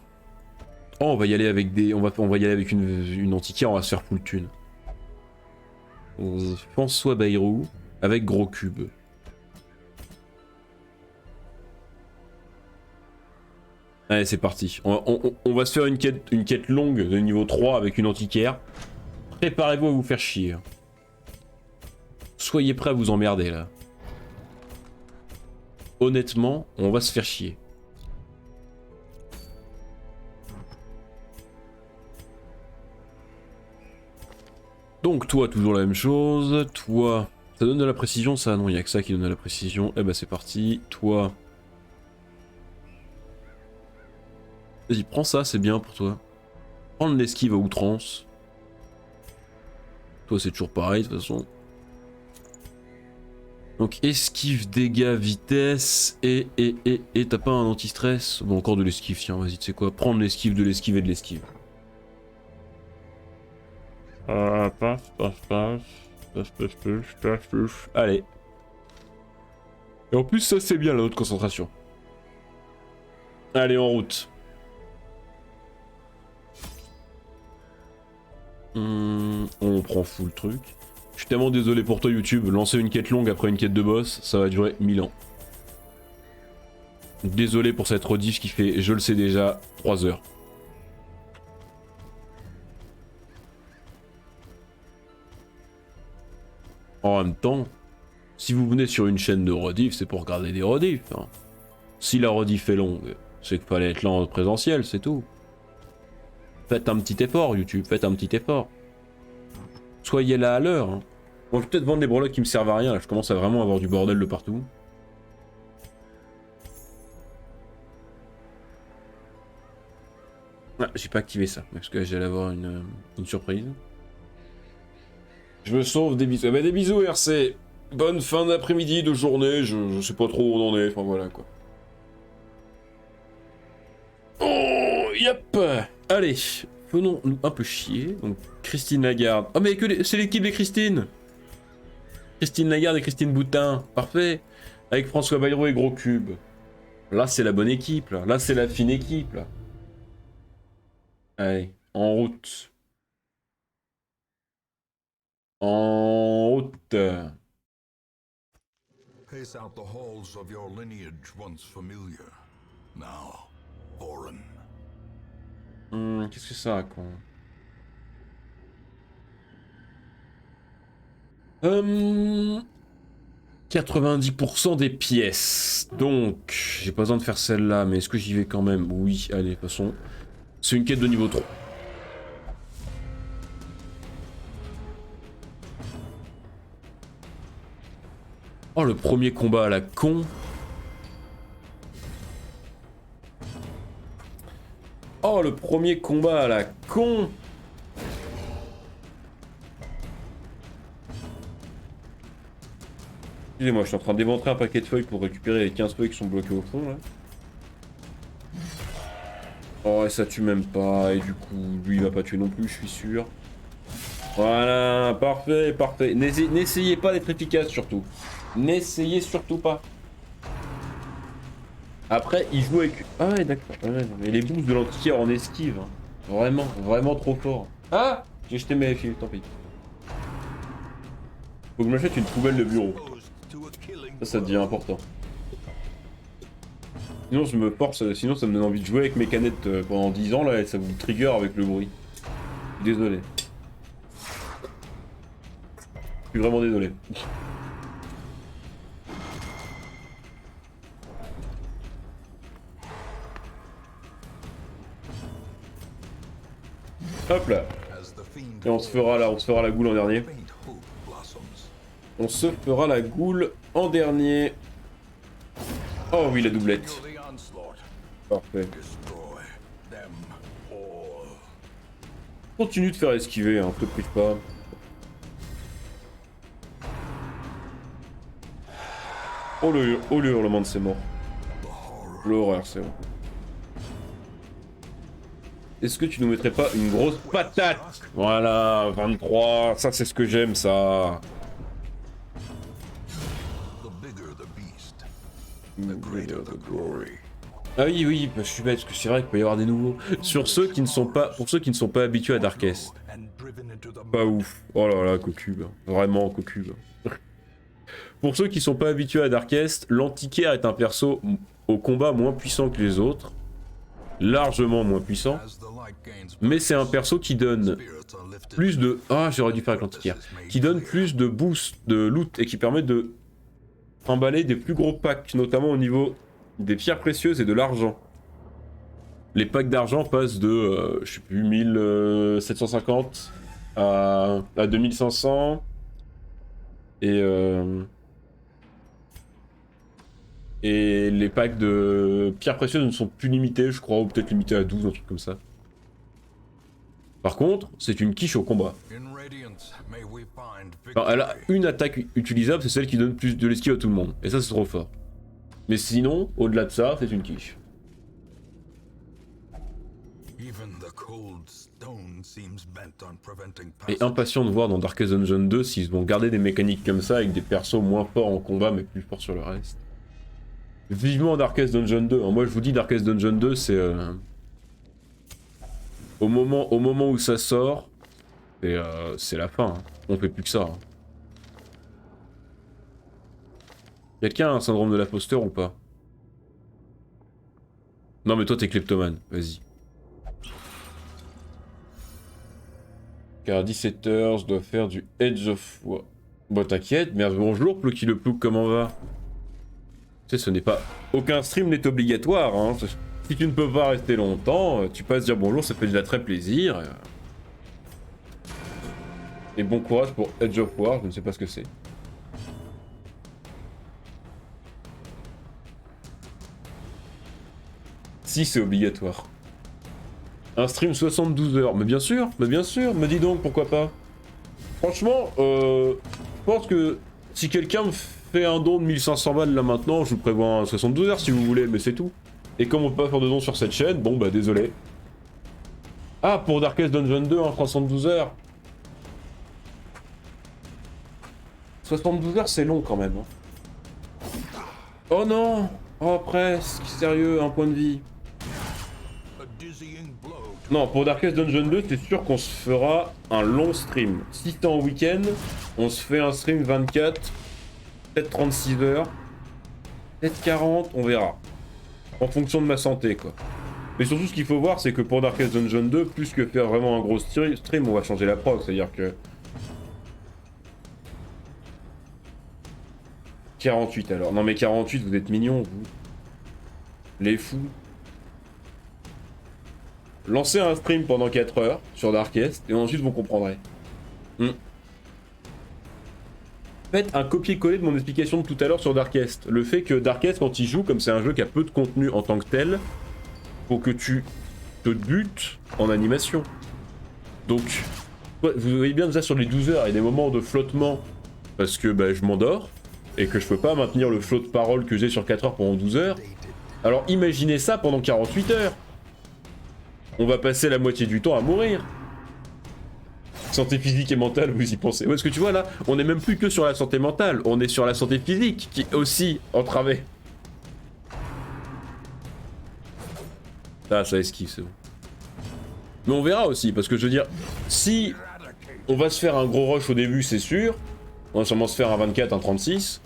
Oh on va y aller avec des. On va y aller avec une antiquaire, on va se faire full thune. François Bayrou avec gros cube. Allez c'est parti. On va se faire une quête longue de niveau 3 avec une antiquaire. Préparez-vous à vous faire chier. Soyez prêts à vous emmerder là. Honnêtement, on va se faire chier. Donc toi, toujours la même chose. Toi, ça donne de la précision ça? Non, il n'y a que ça qui donne de la précision. Eh ben c'est parti. Toi... Vas-y, prends ça, c'est bien pour toi. Prendre l'esquive à outrance. Toi, c'est toujours pareil, de toute façon. Donc, esquive, dégâts, vitesse, et t'as pas un anti-stress? Bon, encore de l'esquive, tiens, vas-y, tu sais quoi? Prendre l'esquive, de l'esquive et de l'esquive. Allez. Et en plus, ça, c'est bien, la haute concentration. Allez, en route. On prend full truc. Je suis tellement désolé pour toi YouTube, lancer une quête longue après une quête de boss, ça va durer 1000 ans. Désolé pour cette rediff qui fait, je le sais déjà, 3 heures. En même temps, si vous venez sur une chaîne de rediff, c'est pour regarder des rediffs. Hein. Si la rediff est longue, c'est qu'il fallait être là en présentiel, c'est tout. Faites un petit effort YouTube, faites un petit effort. Soyez là à l'heure. Hein. Bon, je vais peut-être vendre les breloques qui me servent à rien, là je commence à vraiment avoir du bordel de partout. Ah, j'ai pas activé ça, parce que j'allais avoir une surprise. Je me sauve, des bisous. Eh ben, des bisous RC. Bonne fin d'après-midi, de journée, je sais pas trop où on en est, enfin voilà quoi. Oh, yep. Allez, faisons-nous un peu chier. Donc, Christine Lagarde. Oh mais c'est l'équipe des Christine. Christine Lagarde et Christine Boutin. Parfait. Avec François Bayrou et Gros Cube. Là, c'est la bonne équipe, là. Là, c'est la fine équipe, là. Allez, en route. En route. Pace out the halls of your lineage once familiar, now foreign. Qu'est-ce que ça raconte? 90% des pièces. Donc, j'ai pas besoin de faire celle-là, mais est-ce que j'y vais quand même? Oui, allez, de toute façon. C'est une quête de niveau 3. Oh, le premier combat à la con. Oh, le premier combat à la con. Excusez-moi, je suis en train d'éventrer un paquet de feuilles pour récupérer les 15 feuilles qui sont bloquées au fond, là. Oh, et ça tue même pas, et du coup, lui, il va pas tuer non plus, je suis sûr. Voilà, parfait, parfait. N'essayez pas d'être efficace, surtout. N'essayez surtout pas. Après, il joue avec... Ah ouais, d'accord. Ouais, mais les boosts de l'antiquaire en esquive. Hein. Vraiment, vraiment trop fort. Ah, j'ai jeté mes fils, tant pis. Faut que je m'achète une poubelle de bureau. Ça devient important. Sinon, je me force, sinon ça me donne envie de jouer avec mes canettes pendant 10 ans, là, et ça vous trigger avec le bruit. Désolé. Je suis vraiment désolé. Hop là. As the fiend Et on se fera la goule en dernier. faint hope blossoms. On se fera la goule en dernier. Oh oui, la doublette. The onslaught. Parfait. Destroy them all. Continue de faire esquiver, hein, te prive pas. Oh le hurlement de ces morts. L'horreur, c'est bon. Est-ce que tu nous mettrais pas une grosse patate? Voilà, 23, ça c'est ce que j'aime, ça. The bigger the beast, the greater the glory. Ah oui, oui, bah, je suis bête, parce que c'est vrai qu'il peut y avoir des nouveaux. Sur ceux qui ne sont pas, pour ceux qui ne sont pas habitués à Darkest. And driven into the Pas ouf. Oh là là, Cocube. Vraiment, Cocube. Pour ceux qui sont pas habitués à Darkest, l'Antiquaire est un perso au combat moins puissant que les autres. Largement moins puissant. as the light gains Mais c'est un perso qui donne spirits are lifted. plus de... Ah, j'aurais dû faire avec l'Antiquaire. Qui donne plus de boost, de loot, et qui permet de emballer des plus gros packs, notamment au niveau des pierres précieuses et de l'argent. Les packs d'argent passent de, je sais plus, 1750 à 2500. Et les packs de pierres précieuses ne sont plus limités, je crois, ou peut-être limités à 12, un truc comme ça. Par contre, c'est une quiche au combat. In Radiance, may we find Alors, elle a victory. une attaque utilisable, c'est celle qui donne plus de l'esquive à tout le monde. Et ça, c'est trop fort. Mais sinon, au-delà de ça, c'est une quiche. Even the cold stone seems bent on preventing Et passage. impatient de voir dans Darkest Dungeon 2 s'ils vont garder des mécaniques comme ça avec des persos moins forts en combat mais plus forts sur le reste. Vivement Darkest Dungeon 2. hein. Moi je vous dis Darkest Dungeon 2 c'est... Au moment où ça sort, c'est la fin. hein. On fait plus que ça. hein. Quelqu'un a un syndrome de l'imposteur ou pas? Non mais toi t'es kleptomane, vas-y. Car à 17h, je dois faire du Edge of War. Bon t'inquiète, merde, bonjour Plucky le Plouc, comment va? Tu sais, ce n'est pas... Aucun stream n'est obligatoire, hein. Si tu ne peux pas rester longtemps, tu passes dire bonjour, ça fait déjà très plaisir. Et bon courage pour Edge of War, je ne sais pas ce que c'est. Si, c'est obligatoire. Un stream 72 heures, mais bien sûr, me dis donc, pourquoi pas. Franchement, je pense que si quelqu'un me fait un don de 1500 balles là maintenant, je vous prévois un 72 heures si vous voulez, mais c'est tout. Et comme on peut pas faire de dons sur cette chaîne, bon bah désolé. Ah, pour Darkest Dungeon 2, hein, 72 heures. 72 heures, c'est long quand même. hein. Oh non! Oh presque, sérieux, un point de vie. A dizzying blow to Non, pour Darkest Dungeon 2, c'est sûr qu'on se fera un long stream. Si c'est en week-end, on se fait un stream 24, peut-être 36 heures, peut-être 40, on verra. En fonction de ma santé, quoi. Mais surtout, ce qu'il faut voir, c'est que pour Darkest Dungeon 2, plus que faire vraiment un gros stream, on va changer la prog, c'est-à-dire que... 48 alors. Non mais 48, vous êtes mignons, vous. Les fous. Lancez un stream pendant 4 heures sur Darkest et ensuite vous comprendrez. Faites un copier-coller de mon explication de tout à l'heure sur Darkest. Le fait que Darkest, quand il joue, comme c'est un jeu qui a peu de contenu en tant que tel, faut que tu te butes en animation. Donc, vous voyez bien déjà sur les 12 heures, il y a des moments de flottement parce que bah, je m'endors et que je peux pas maintenir le flot de parole que j'ai sur 4 heures pendant 12 heures. Alors imaginez ça pendant 48 heures. On va passer la moitié du temps à mourir. Santé physique et mentale, vous y pensez. Parce que tu vois là, on est même plus que sur la santé mentale, on est sur la santé physique qui est aussi entravée. Ah, ça esquive, c'est bon. Mais on verra aussi, parce que je veux dire, si on va se faire un gros rush au début, c'est sûr. On va sûrement se faire un 24, un 36.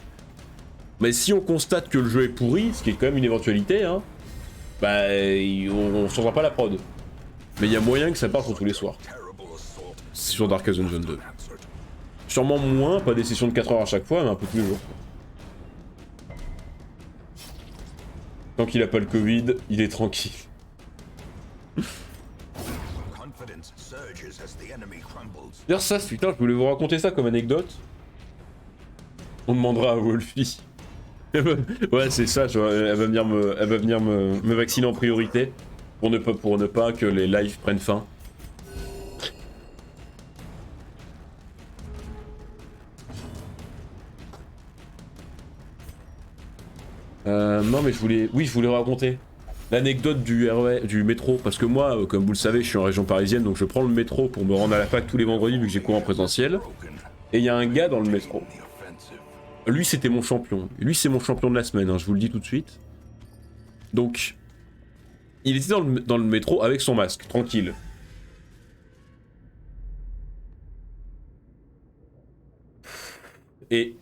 Mais si on constate que le jeu est pourri, ce qui est quand même une éventualité, hein, bah on changera pas la prod. Mais il y a moyen que ça parte tous les soirs. terrible assault. Sur Darkest Dungeon 2. Answered. Sûrement moins, pas des sessions de 4 heures à chaque fois, mais un peu tous les jours. Tant qu'il a pas le Covid, il est tranquille. confidence surges as the enemy crumbles. D'ailleurs ça, putain, je voulais vous raconter ça comme anecdote. On demandera à Wolfie. Ouais, c'est ça, elle va venir me vacciner en priorité pour ne pas que les lives prennent fin. Non mais je voulais raconter l'anecdote du métro, parce que moi, comme vous le savez, je suis en région parisienne, donc je prends le métro pour me rendre à la fac tous les vendredis vu que j'ai cours en présentiel. Et il y a un gars dans le métro. Lui c'était mon champion. Lui c'est mon champion de la semaine, hein, je vous le dis tout de suite. Donc, il était dans le métro avec son masque, tranquille. Et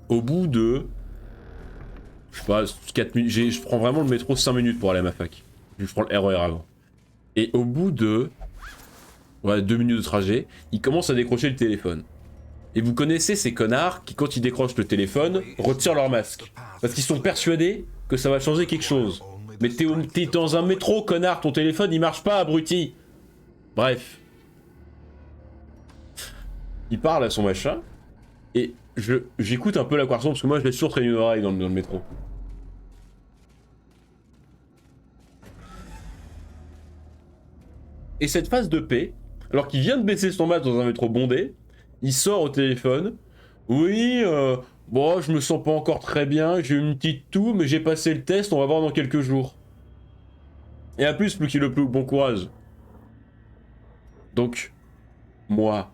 au bout de... Je sais pas, 4 minutes, je prends vraiment le métro 5 minutes pour aller à ma fac. Je prends le RER avant. Et au bout de... Ouais, 2 minutes de trajet, il commence à décrocher le téléphone. Et vous connaissez ces connards qui, quand ils décrochent le téléphone, retirent leur masque. Parce qu'ils sont persuadés que ça va changer quelque chose. Mais t'es dans un métro, connard, ton téléphone il marche pas, abruti. Bref. Il parle à son machin, et j'écoute un peu la conversation, parce que moi je laisse toujours traîner une oreille dans le métro. Et cette phase de paix, alors qu'il vient de baisser son masque dans un métro bondé, il sort au téléphone. Oui, bon, je me sens pas encore très bien, j'ai une petite toux, mais j'ai passé le test, on va voir dans quelques jours. Et à plus qu'il le plus bon courage. Donc, moi,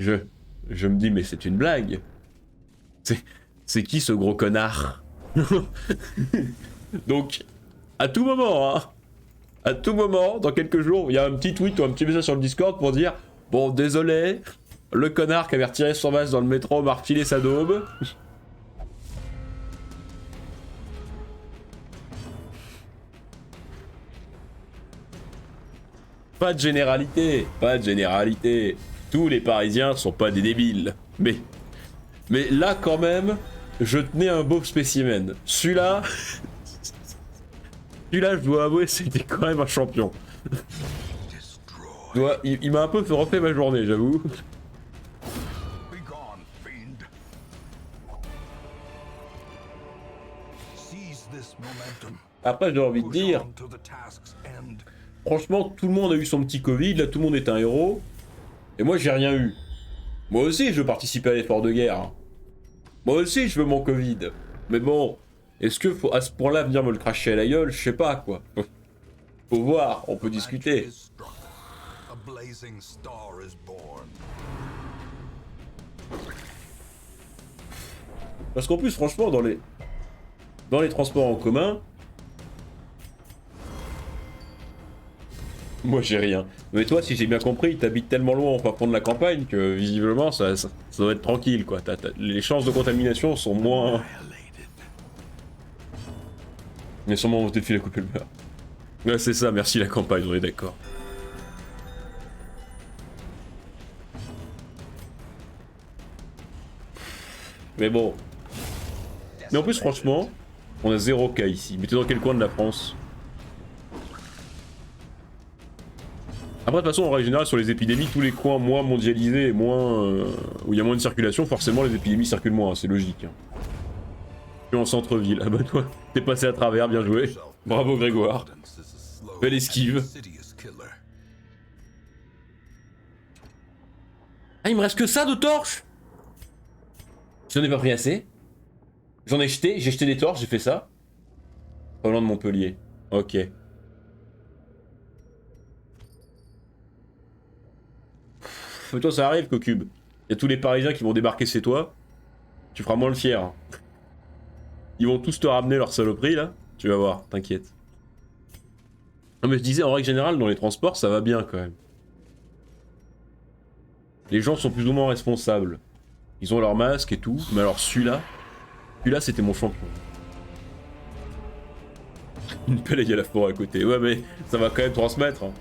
je me dis, mais c'est une blague. C'est qui ce gros connard? Donc, à tout moment, hein, à tout moment, dans quelques jours, il y a un petit tweet ou un petit message sur le Discord pour dire bon, désolé, le connard qui avait retiré son masque dans le métro m'a refilé sa daube. Pas de généralité, pas de généralité. Tous les Parisiens sont pas des débiles. Mais là, quand même, je tenais un beau spécimen. Celui-là, je dois avouer, c'était quand même un champion. Il m'a un peu fait refait ma journée, j'avoue. Après, j'ai envie de dire, franchement, tout le monde a eu son petit Covid, là, tout le monde est un héros. Et moi, j'ai rien eu. Moi aussi, je veux participer à l'effort de guerre. Moi aussi, je veux mon Covid. Mais bon, est-ce que faut à ce point-là venir me le cracher à la gueule? Je sais pas, quoi. Faut voir, on peut discuter. Parce qu'en plus, franchement, dans les transports en commun, moi j'ai rien. Mais toi, si j'ai bien compris, t'habites tellement loin en fond de la campagne que visiblement ça doit être tranquille, quoi. Les chances de contamination sont moins... Mais sûrement on te à couper le beurre. Ouais, c'est ça, merci la campagne, on est d'accord. Mais bon. Mais en plus, franchement, on a 0 cas ici. Mais t'es dans quel coin de la France? Après, de toute façon, en règle générale, sur les épidémies, tous les coins moins mondialisés et moins... où il y a moins de circulation, forcément les épidémies circulent moins, c'est logique. Hein. Je suis en centre-ville, ah bah toi, t'es passé à travers, bien joué. Bravo Grégoire. Belle esquive. Ah, il me reste que ça de torches? J'en ai pas pris assez. J'en ai jeté, j'ai jeté des torches, j'ai fait ça. Pas loin de Montpellier. Ok. Mais toi ça arrive, Cocube. Y'a tous les Parisiens qui vont débarquer chez toi. Tu feras moins le fier. Hein. Ils vont tous te ramener leur saloperie là. Tu vas voir, t'inquiète. Non mais je disais, en règle générale, dans les transports, ça va bien quand même. Les gens sont plus ou moins responsables. Ils ont leur masque et tout. Mais alors celui-là c'était mon champion. Une pelle, il y a la forêt à côté. Ouais mais ça va quand même transmettre. Hein.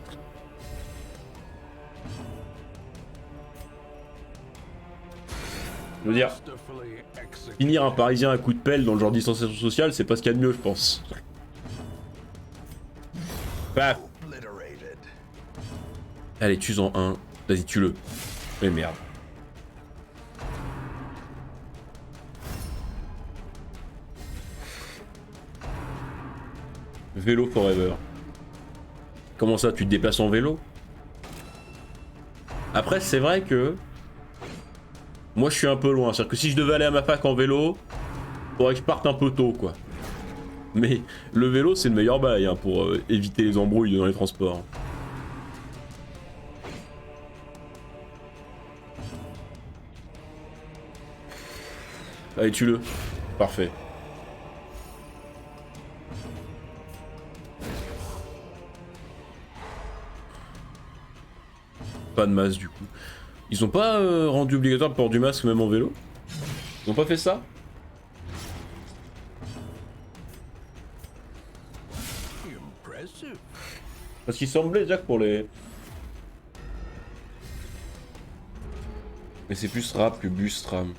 Je veux dire, finir un Parisien à coup de pelle dans le genre distanciation sociale, c'est pas ce qu'il y a de mieux, je pense. Paf. Obliterated. Allez, tue-en un. Vas-y, tue-le. Mais merde. Vélo forever. Comment ça, tu te déplaces en vélo? Après, c'est vrai que... Moi, je suis un peu loin. C'est-à-dire que si je devais aller à ma fac en vélo, faudrait que je parte un peu tôt, quoi. Mais le vélo, c'est le meilleur bail hein, pour éviter les embrouilles dans les transports. Allez, tue-le. Parfait. Pas de masque, du coup. Ils ont pas rendu obligatoire le port du masque même en vélo? Ils ont pas fait ça? Impressive. Parce qu'il semblait déjà que pour les... Mais c'est plus rap que bus tram.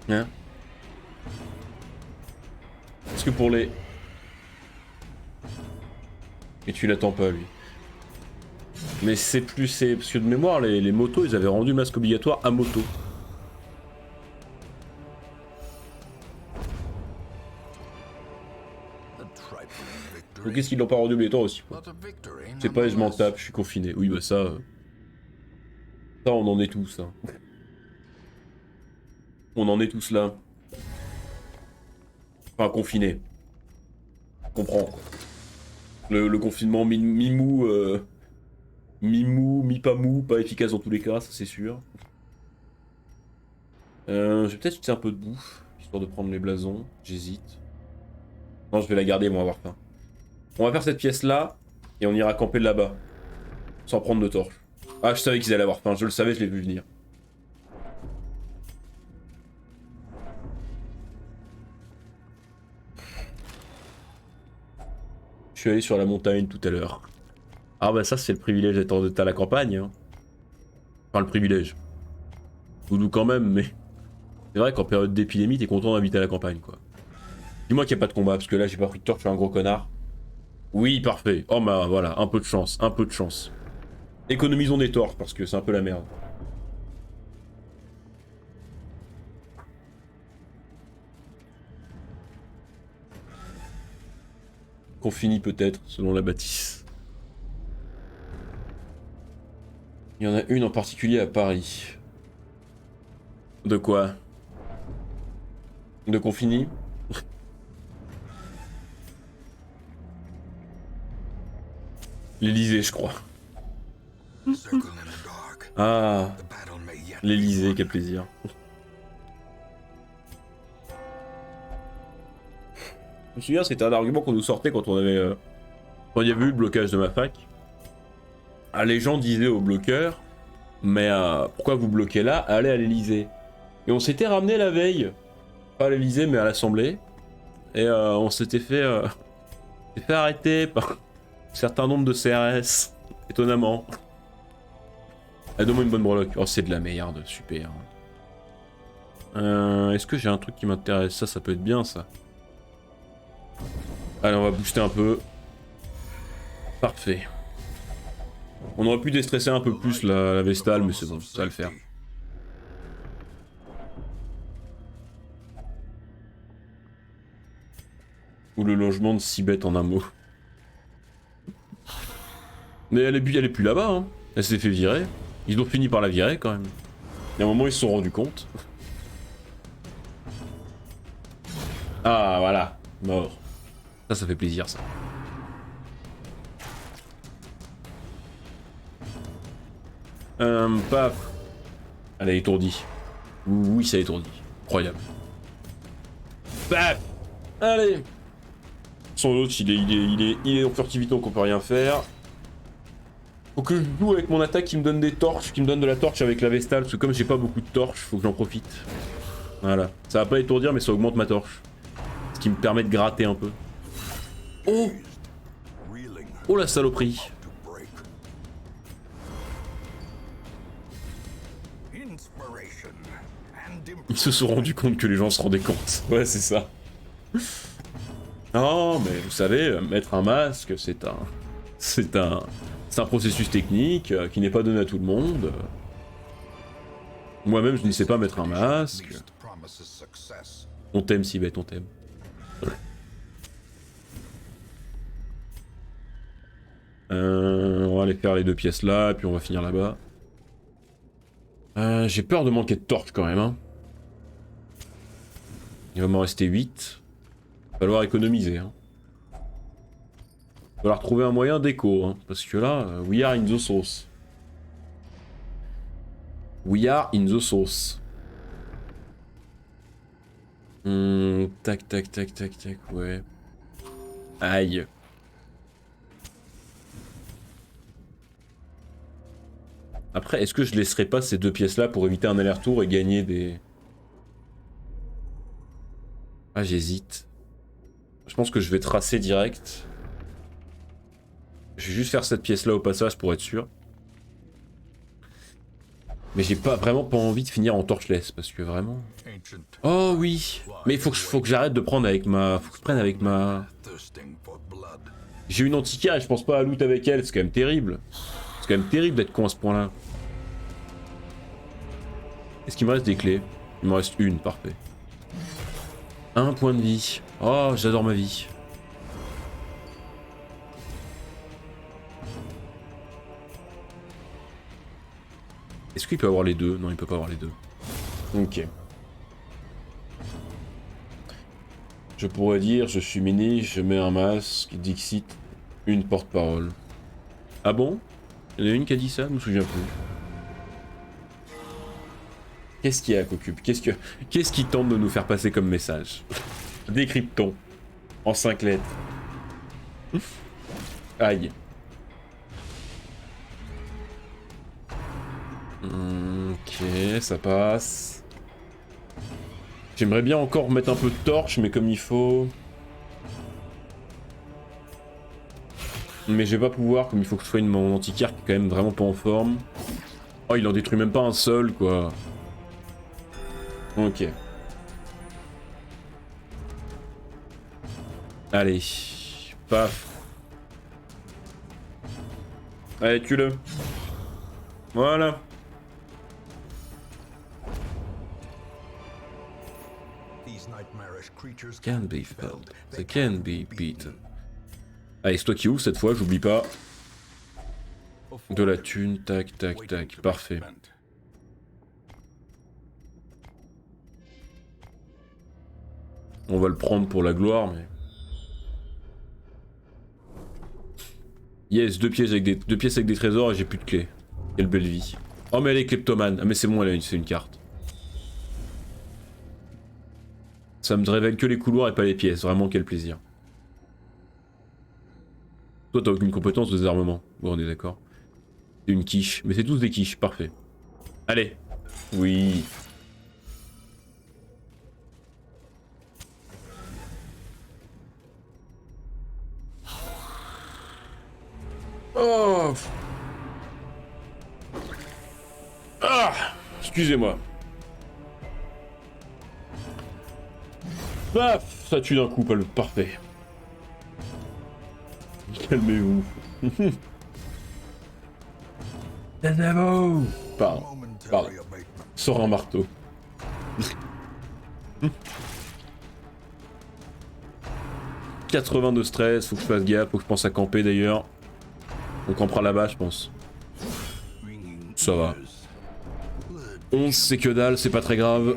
Hein? Parce que pour les... Et tu l'attends pas lui. Mais c'est plus... Parce que de mémoire, les motos, ils avaient rendu le masque obligatoire à moto. Donc qu'est-ce qu'ils l'ont pas rendu obligatoire aussi? C'est pas je m'en tape, je suis confiné. Oui bah ça... Ça on en est tous. Hein. On en est tous là. Enfin confiné. Je comprends. Le confinement mi-mou... Mi-mou, mi-pas mou, pas efficace dans tous les cas, ça c'est sûr. Je vais peut-être jeter un peu de bouffe, histoire de prendre les blasons. J'hésite. Non, je vais la garder, moi, avoir faim. On va faire cette pièce-là, et on ira camper là-bas. Sans prendre de torches. Ah, je savais qu'ils allaient avoir faim, je le savais, je l'ai vu venir. Je suis allé sur la montagne tout à l'heure. Ah bah ça c'est le privilège d'être à la campagne. Hein. Enfin le privilège. Doudou quand même, mais... C'est vrai qu'en période d'épidémie, t'es content d'habiter à la campagne, quoi. Dis-moi qu'il n'y a pas de combat, parce que là j'ai pas pris de torche, je suis un gros connard. Oui, parfait. Oh bah voilà, un peu de chance, un peu de chance. Économisons des torches, parce que c'est un peu la merde. Qu'on finit peut-être, selon la bâtisse. Il y en a une en particulier à Paris. De quoi? De qu'on finit? L'Elysée, je crois. Ah, l'Elysée, quel plaisir. Je me souviens, c'était un argument qu'on nous sortait quand on avait... quand il y avait eu le blocage de ma fac. Ah, les gens disaient aux bloqueurs, mais pourquoi vous bloquez là? Allez à l'Elysée. Et on s'était ramené la veille. Pas à l'Elysée, mais à l'Assemblée. Et on s'était fait arrêter par un certain nombre de CRS. Étonnamment. Donne-moi une bonne breloque. Oh, c'est de la merde, super. Est-ce que j'ai un truc qui m'intéresse? Ça peut être bien, ça. Allez, on va booster un peu. Parfait. On aurait pu déstresser un peu plus la Vestale, mais c'est bon, ça va le faire. Ou le logement de 6 bêtes en un mot. Mais elle est plus là-bas, hein. Elle s'est fait virer. Ils ont fini par la virer quand même. Et à un moment ils se sont rendus compte. Ah voilà, mort. Ça fait plaisir ça. Paf. Elle a étourdi. Oui, ça a étourdi. Incroyable. Paf. Allez. Son autre, il est en furtivité, donc on peut rien faire. Faut que je joue avec mon attaque qui me donne des torches, qui me donne de la torche avec la Vestale, parce que comme j'ai pas beaucoup de torches, faut que j'en profite. Voilà. Ça va pas étourdir, mais ça augmente ma torche. Ce qui me permet de gratter un peu. Oh. Oh la saloperie. Ils se sont rendus compte que les gens se rendaient compte. Ouais, c'est ça. Non, mais vous savez, mettre un masque, c'est un processus technique qui n'est pas donné à tout le monde. Moi-même, je ne sais pas mettre un masque. On t'aime, Sibeth, on t'aime. On va aller faire les 2 pièces là, et puis on va finir là-bas. J'ai peur de manquer de torches quand même. Hein. Il va m'en rester 8. Il va falloir économiser. Hein. Il va falloir trouver un moyen d'écho. Hein, parce que là, we are in the sauce. We are in the sauce. Tac, tac, tac, tac, tac, ouais. Aïe. Après, est-ce que je laisserai pas ces 2 pièces-là pour éviter un aller-retour et gagner des... Ah, j'hésite. Je pense que je vais tracer direct. Je vais juste faire cette pièce-là au passage pour être sûr. Mais j'ai vraiment pas envie de finir en torchless, parce que vraiment... Oh oui. Mais il faut que j'arrête de prendre avec ma... Faut que je prenne avec ma... J'ai une antiquaire et je pense pas à loot avec elle, c'est quand même terrible. C'est quand même terrible d'être con à ce point-là. Est-ce qu'il me reste des clés? Il me reste une, parfait. 1 point de vie. Oh, j'adore ma vie. Est-ce qu'il peut avoir les deux? Non, il peut pas avoir les deux. Ok. Je pourrais dire, je suis mini, je mets un masque, Dixit, une porte-parole. Ah bon? Il y en a une qui a dit ça? Je me souviens plus. Qu'est-ce qu'il y a, Cocup? Qu'est-ce qui tente de nous faire passer comme message? Décryptons. En 5 lettres. Aïe. Ok, ça passe. J'aimerais bien encore mettre un peu de torche, mais comme il faut... Mais je vais pas pouvoir, comme il faut que je soigne mon antiquaire qui est quand même vraiment pas en forme. Oh, il en détruit même pas un seul, quoi. Ok. Allez. Paf. Allez, tue-le. Voilà. Can be felt. They can be beaten. Allez, c'est toi qui ouvre cette fois, j'oublie pas. De la thune, tac, tac, tac. Parfait. On va le prendre pour la gloire, mais... Yes, 2 pièces avec des trésors et j'ai plus de clés. Quelle belle vie. Oh mais elle est kleptomane. Ah mais c'est bon, c'est une carte. Ça me révèle que les couloirs et pas les pièces. Vraiment, quel plaisir. Toi, t'as aucune compétence de désarmement. Bon, on est d'accord. C'est une quiche. Mais c'est tous des quiches, parfait. Allez. Oui. Oh. Ah. Excusez-moi. Paf. Ça tue d'un coup, pas le parfait. Calmez-vous. Pardon. Pardon. Sors un marteau. « 80 de stress, faut que je fasse gaffe, faut que je pense à camper d'ailleurs. On campera là-bas, je pense. Ça va. 11, c'est que dalle, c'est pas très grave.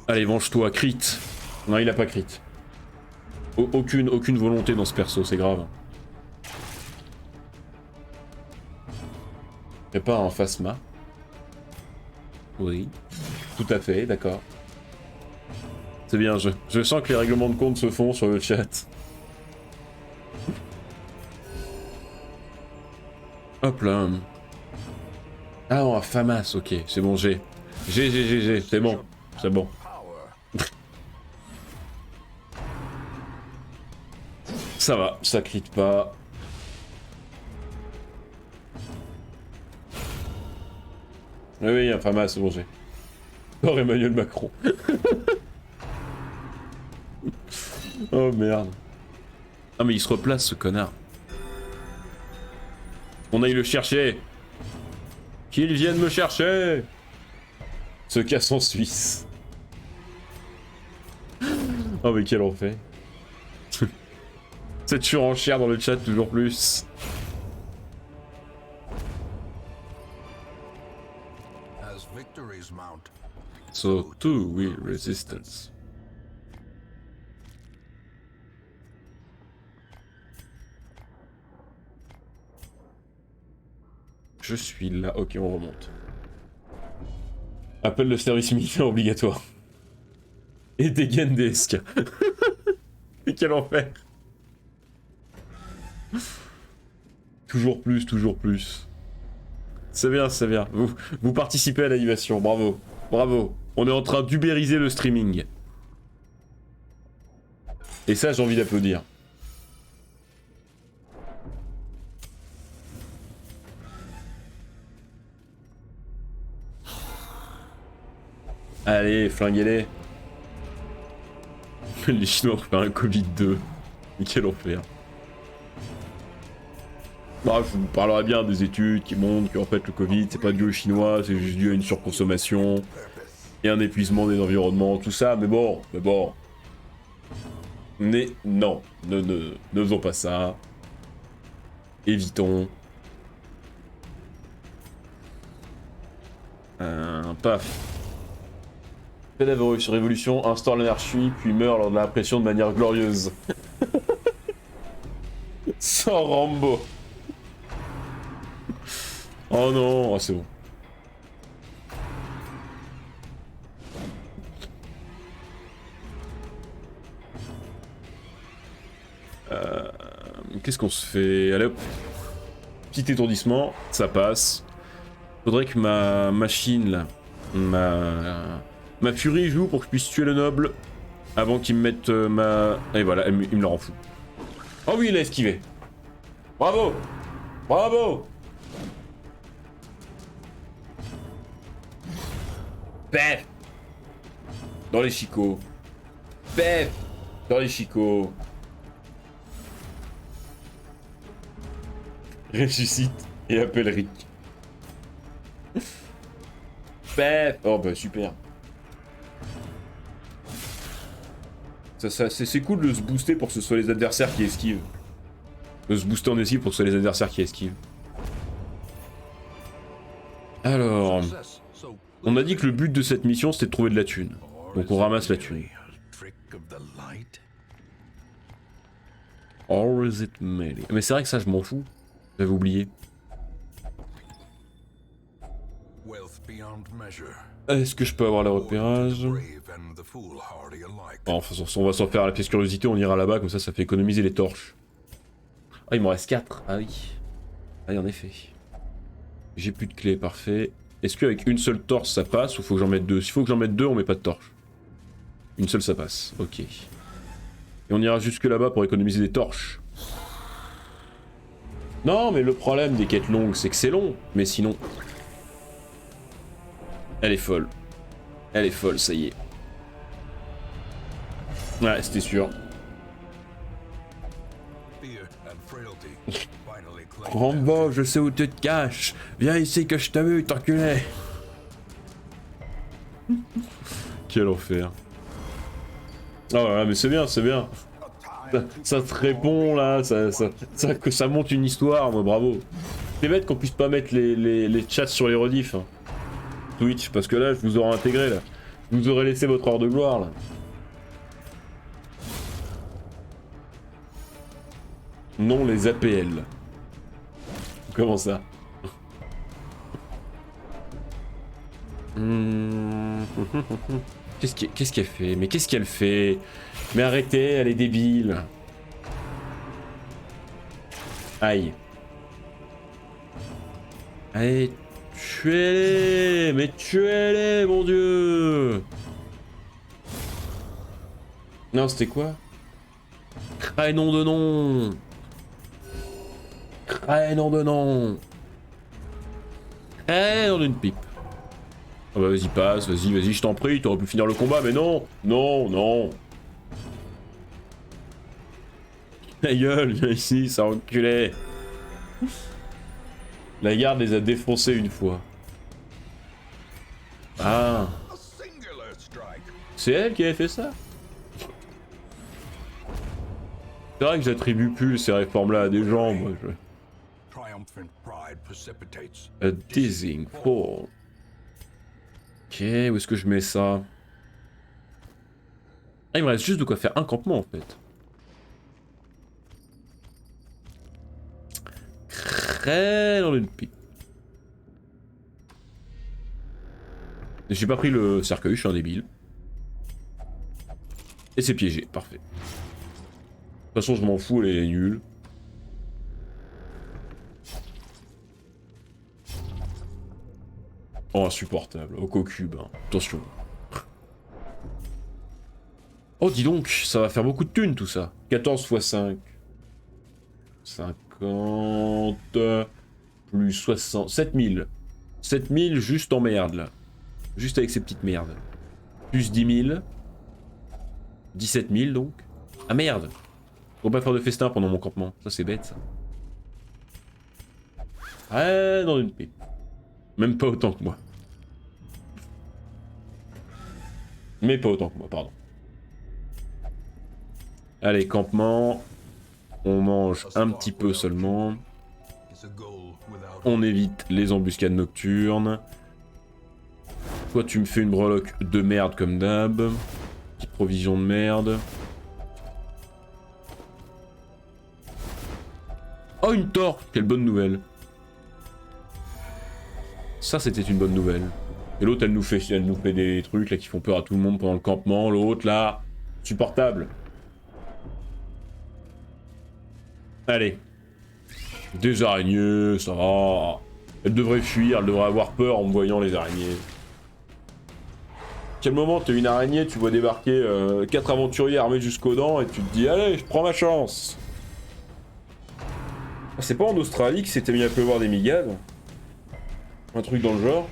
Allez, venge-toi, crit. Non, il a pas crit. Aucune volonté dans ce perso, c'est grave. Y'a pas un phasma? Oui. Tout à fait, d'accord. C'est bien, je sens que les règlements de compte se font sur le chat. Hop là. Ah, on a Famas, ok, c'est bon, j'ai, c'est bon, c'est bon. Ça va, ça crit pas. Oui, un Famas, c'est bon, j'ai. Oh, Emmanuel Macron. Oh merde. Ah mais il se replace ce connard. On aille le chercher. Qu'il vienne me chercher. Ce casse en Suisse. Oh mais quel enfer. Cette surenchère dans le chat toujours plus. As victories mount, So too will resistance. Je suis là, ok on remonte. Appelle le service militaire obligatoire. Et dégaine des SK. Mais quel enfer. Toujours plus, toujours plus. C'est bien, c'est bien. Vous participez à l'animation, bravo. Bravo. On est en train d'ubériser le streaming. Et ça, j'ai envie d'applaudir. Allez, flinguez-les. Les Chinois ont fait un Covid-2. Mais quel enfer. Bah, je vous parlerai bien des études qui montrent qu'en fait le Covid c'est pas dû aux Chinois, c'est juste dû à une surconsommation et un épuisement des environnements, tout ça, mais bon. Mais non, ne faisons pas ça. Évitons. Paf. Fait la révolution, instaure l'anarchie, puis meurt lors de la répression de manière glorieuse. Sans Rambo. Oh non, oh, c'est bon. Qu'est-ce qu'on se fait? Allez hop. Petit étourdissement, ça passe. Faudrait que ma machine là, ma furie joue pour que je puisse tuer le noble avant qu'il me mette ma... Et voilà, il me le rend fou. Oh oui, il a esquivé. Bravo. Bravo. Pef. Dans les chicots. Pef. Dans les chicots. Ressuscite et appelle Rick. Pef. Oh bah super. C'est cool de se booster pour que ce soit les adversaires qui esquivent. De se booster en esquive pour que ce soit les adversaires qui esquivent. Alors... On a dit que le but de cette mission c'était de trouver de la thune. Donc on ramasse la thune. Or is it merely... Mais c'est vrai que ça je m'en fous. J'avais oublié. Est-ce que je peux avoir le repérage? Enfin, on va s'en faire à la pièce curiosité, on ira là-bas, comme ça ça fait économiser les torches. Ah il m'en reste 4, ah oui. Ah oui en effet. J'ai plus de clés, parfait. Est-ce qu'avec une seule torche ça passe ou faut que j'en mette deux? S'il faut que j'en mette deux, on met pas de torche. Une seule ça passe, ok. Et on ira jusque là-bas pour économiser des torches. Non mais le problème des quêtes longues c'est que c'est long, mais sinon... Elle est folle. Elle est folle, ça y est. Ouais, c'était sûr. Rambo, je sais où tu te caches. Viens ici que je t'ai vu, t'enculé. Quel enfer. Oh là, mais c'est bien, c'est bien. Ça te répond là, ça monte une histoire, moi, bravo. C'est bête qu'on puisse pas mettre les chats sur les rediffs. Hein. Twitch, parce que là, je vous aurais intégré là. Je vous aurais laissé votre heure de gloire là. Non, les APL. Comment ça? Qu'est-ce qu'elle fait? Mais qu'est-ce qu'elle fait? Mais arrêtez, elle est débile. Aïe. Allez, tuez-les! Mais tuez-les, mon dieu! Non, c'était quoi? Crénom de nom! Crénom de nom! Crénom d'une pipe. Ah bah vas-y, passe, vas-y, je t'en prie, t'aurais pu finir le combat, mais non! Non, non! La gueule, viens ici, ça enculé. La garde les a défoncés une fois. Ah, A singular strike. c'est elle qui avait fait ça? C'est vrai que j'attribue plus ces réformes-là à des gens, moi. Triumphant pride precipitates. A dizzying fall. Ok, où est-ce que je mets ça? Ah, il me reste juste de quoi faire un campement en fait. Très dans une pipe. J'ai pas pris le cercueil, je suis un débile. Et c'est piégé, parfait. De toute façon, je m'en fous, elle est nulle. Oh, insupportable. Au cocube, hein. Attention. Oh, dis donc, ça va faire beaucoup de thunes tout ça. 14 x 5. 50. Plus 60. 7000. 7000 juste en merde là. Juste avec ces petites merdes. Plus 10 000. 17 000 donc. Ah merde. Faut pas faire de festin pendant mon campement. Ça c'est bête ça. Ah, dans une pipe. Même pas autant que moi. Mais pas autant que moi, pardon. Allez, campement. On mange un petit peu seulement. Is a goal without On évite les embuscades nocturnes. Toi, tu me fais une breloque de merde comme d'hab. Petite provision de merde. Oh, une torche! Quelle bonne nouvelle. Ça, c'était une bonne nouvelle. Et l'autre, elle nous fait des trucs là qui font peur à tout le monde pendant le campement. L'autre, là, supportable. Allez. Des araignées, ça va. Elle devrait fuir, elle devrait avoir peur en me voyant les araignées. Quel moment t'es une araignée, tu vois débarquer 4 aventuriers armés jusqu'aux dents et tu te dis allez, je prends ma chance. C'est pas en Australie que c'était mis à pleuvoir des migales? Un truc dans le genre?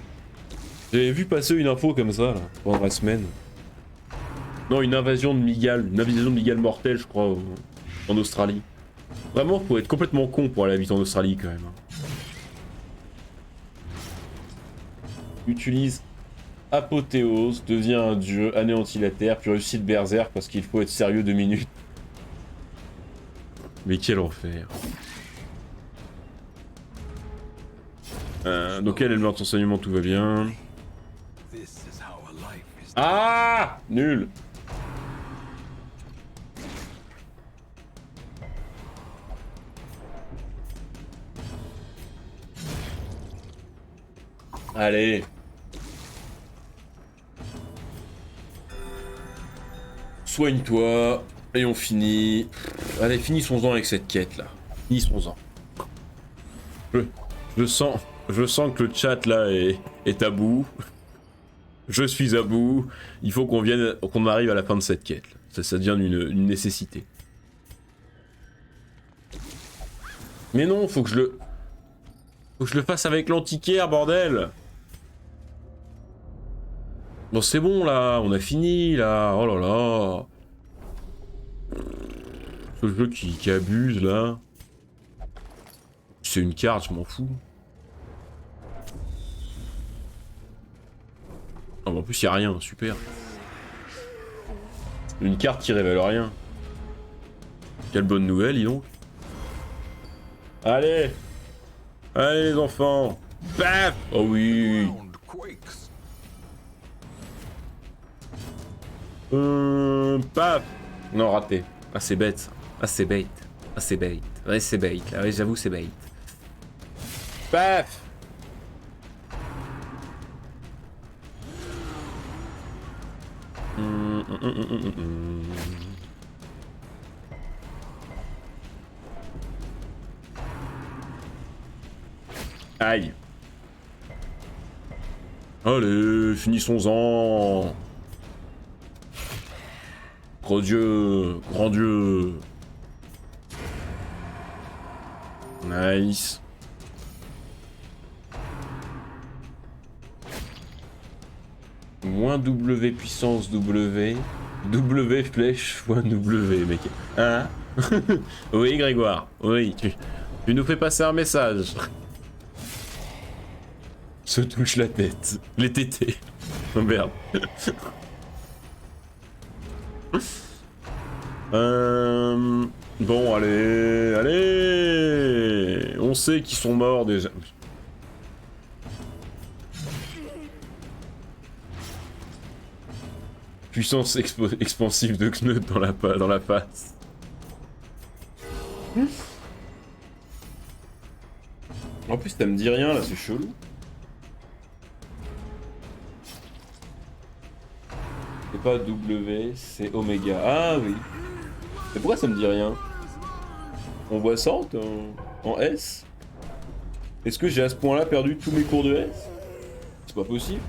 J'avais vu passer une info comme ça là, pendant la semaine. Non, une invasion de migales mortelles je crois, en Australie. Vraiment, faut être complètement con pour aller habiter en Australie quand même. Utilise Apothéose, devient un dieu, anéantit la terre, puis réussit de berserk parce qu'il faut être sérieux 2 minutes. Mais quel enfer. Donc elle met en enseignement, tout va bien. this is how a life is. Ah, nul. Allez. Soigne-toi. Et on finit. Allez, finissons-en avec cette quête là. Finissons-en. Je sens que le chat là est à bout. Je suis à bout. Il faut qu'on arrive à la fin de cette quête. Là. Ça devient une nécessité. Mais non, faut que je le fasse avec l'antiquaire, bordel. Bon, c'est bon là, on a fini là. Oh là là. Ce jeu qui abuse là. C'est une carte, je m'en fous. Oh, bah, en plus, y a rien, super. Une carte qui révèle rien. Quelle bonne nouvelle, dis donc. Allez! Allez, les enfants! Baf! Oh oui! Ground quakes. Paf! Non, raté. Ah, c'est bête ça. Ah, c'est bait. Ah, c'est bait. Ouais, c'est bait. Ah, ouais, j'avoue, c'est bait. Paf! Aïe. Allez, finissons-en. Gros Dieu, grand Dieu. Nice. Moins W puissance W. W flèche fois W, mec. Hein? Oui, Grégoire, oui, tu nous fais passer un message. Se touche la tête. Les tétés. Oh merde. Bon, allez. On sait qu'ils sont morts déjà. Puissance expansive de Knut dans la face. En plus, ça me dit rien là, c'est chelou. C'est pas W, c'est Oméga. Ah oui. Mais pourquoi ça me dit rien? On voit ça en S? Est-ce que j'ai à ce point-là perdu tous mes cours de S? C'est pas possible.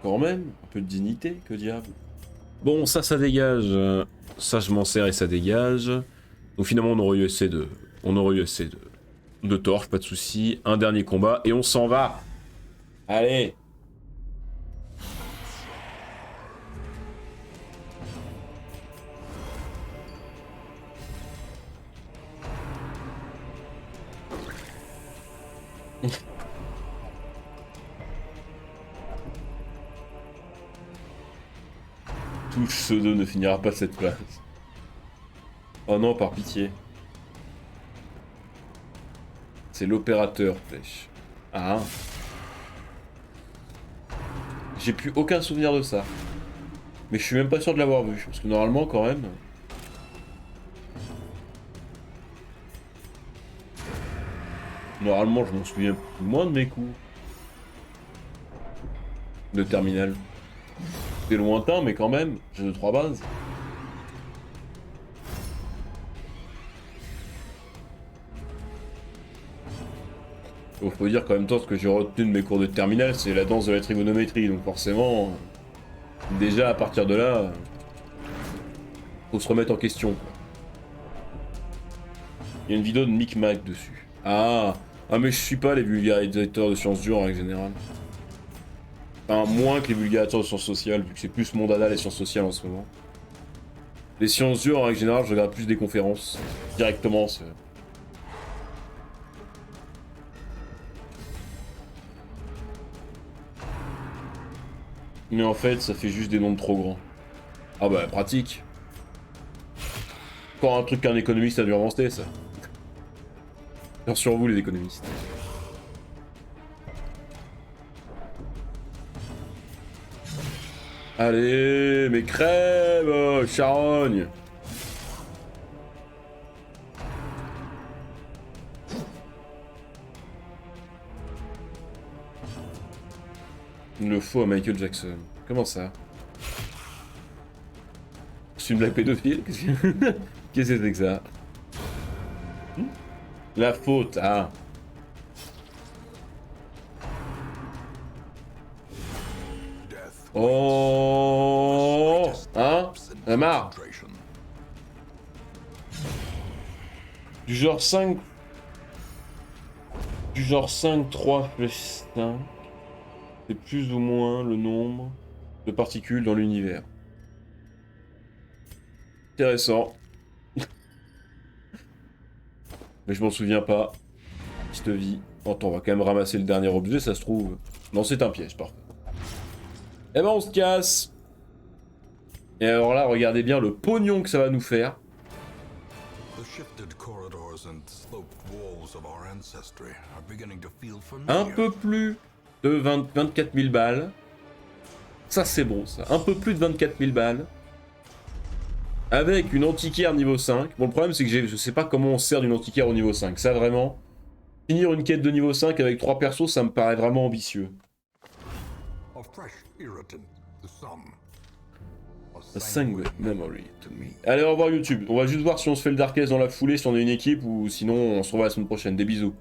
Quand même, un peu de dignité, que diable. Bon, ça dégage. Ça, je m'en sers et ça dégage. Donc finalement, on aurait eu assez de... de torches, pas de soucis. Un dernier combat et on s'en va. Allez. Touche ce 2 ne finira pas cette place. Oh non, par pitié. C'est l'opérateur, flèche. Ah. J'ai plus aucun souvenir de ça. Mais je suis même pas sûr de l'avoir vu. Parce que normalement, quand même... Normalement, je m'en souviens moins de mes coups. De terminal. C'est lointain, mais quand même, j'ai 2-3 bases. Bon, faut dire qu'en même temps, ce que j'ai retenu de mes cours de terminal, c'est la danse de la trigonométrie, donc forcément, déjà à partir de là, faut se remettre en question, quoi. Il y a une vidéo de Micmac dessus. Ah, mais je suis pas les vulgarisateurs de sciences dures en règle générale. Enfin, moins que les vulgarisateurs de sciences sociales, vu que c'est plus mon dada les sciences sociales en ce moment. Les sciences dures, en règle générale, je regarde plus des conférences. Directement, c'est... Mais en fait, ça fait juste des nombres trop grands. Ah bah, pratique. Encore un truc qu'un économiste a dû inventer, ça. Bien sur vous, les économistes. Allez, mais crève, charogne. Le faux à Michael Jackson. Comment ça? C'est une blague pédophile? Qu'est-ce que c'est que ça? La faute, ah. Oh, hein? La marre. Du genre 5... Du genre 5, 3 plus 5. C'est plus ou moins le nombre de particules dans l'univers. Intéressant. Mais je m'en souviens pas. Petite vie. Attends, on va quand même ramasser le dernier objet, ça se trouve. Non, c'est un piège, parfait. Eh ben, on se casse. Et alors là, regardez bien le pognon que ça va nous faire. Un peu plus de 24 000 balles. Ça, c'est bon, ça. Un peu plus de 24 000 balles. Avec une antiquaire niveau 5. Bon, le problème, c'est que je sais pas comment on sert d'une antiquaire au niveau 5. Ça, vraiment... Finir une quête de niveau 5 avec 3 persos, ça me paraît vraiment ambitieux. A sanguine memory to me. Allez, au revoir YouTube. On va juste voir si on se fait le Darkest dans la foulée, si on est une équipe, ou sinon on se revoit la semaine prochaine. Des bisous.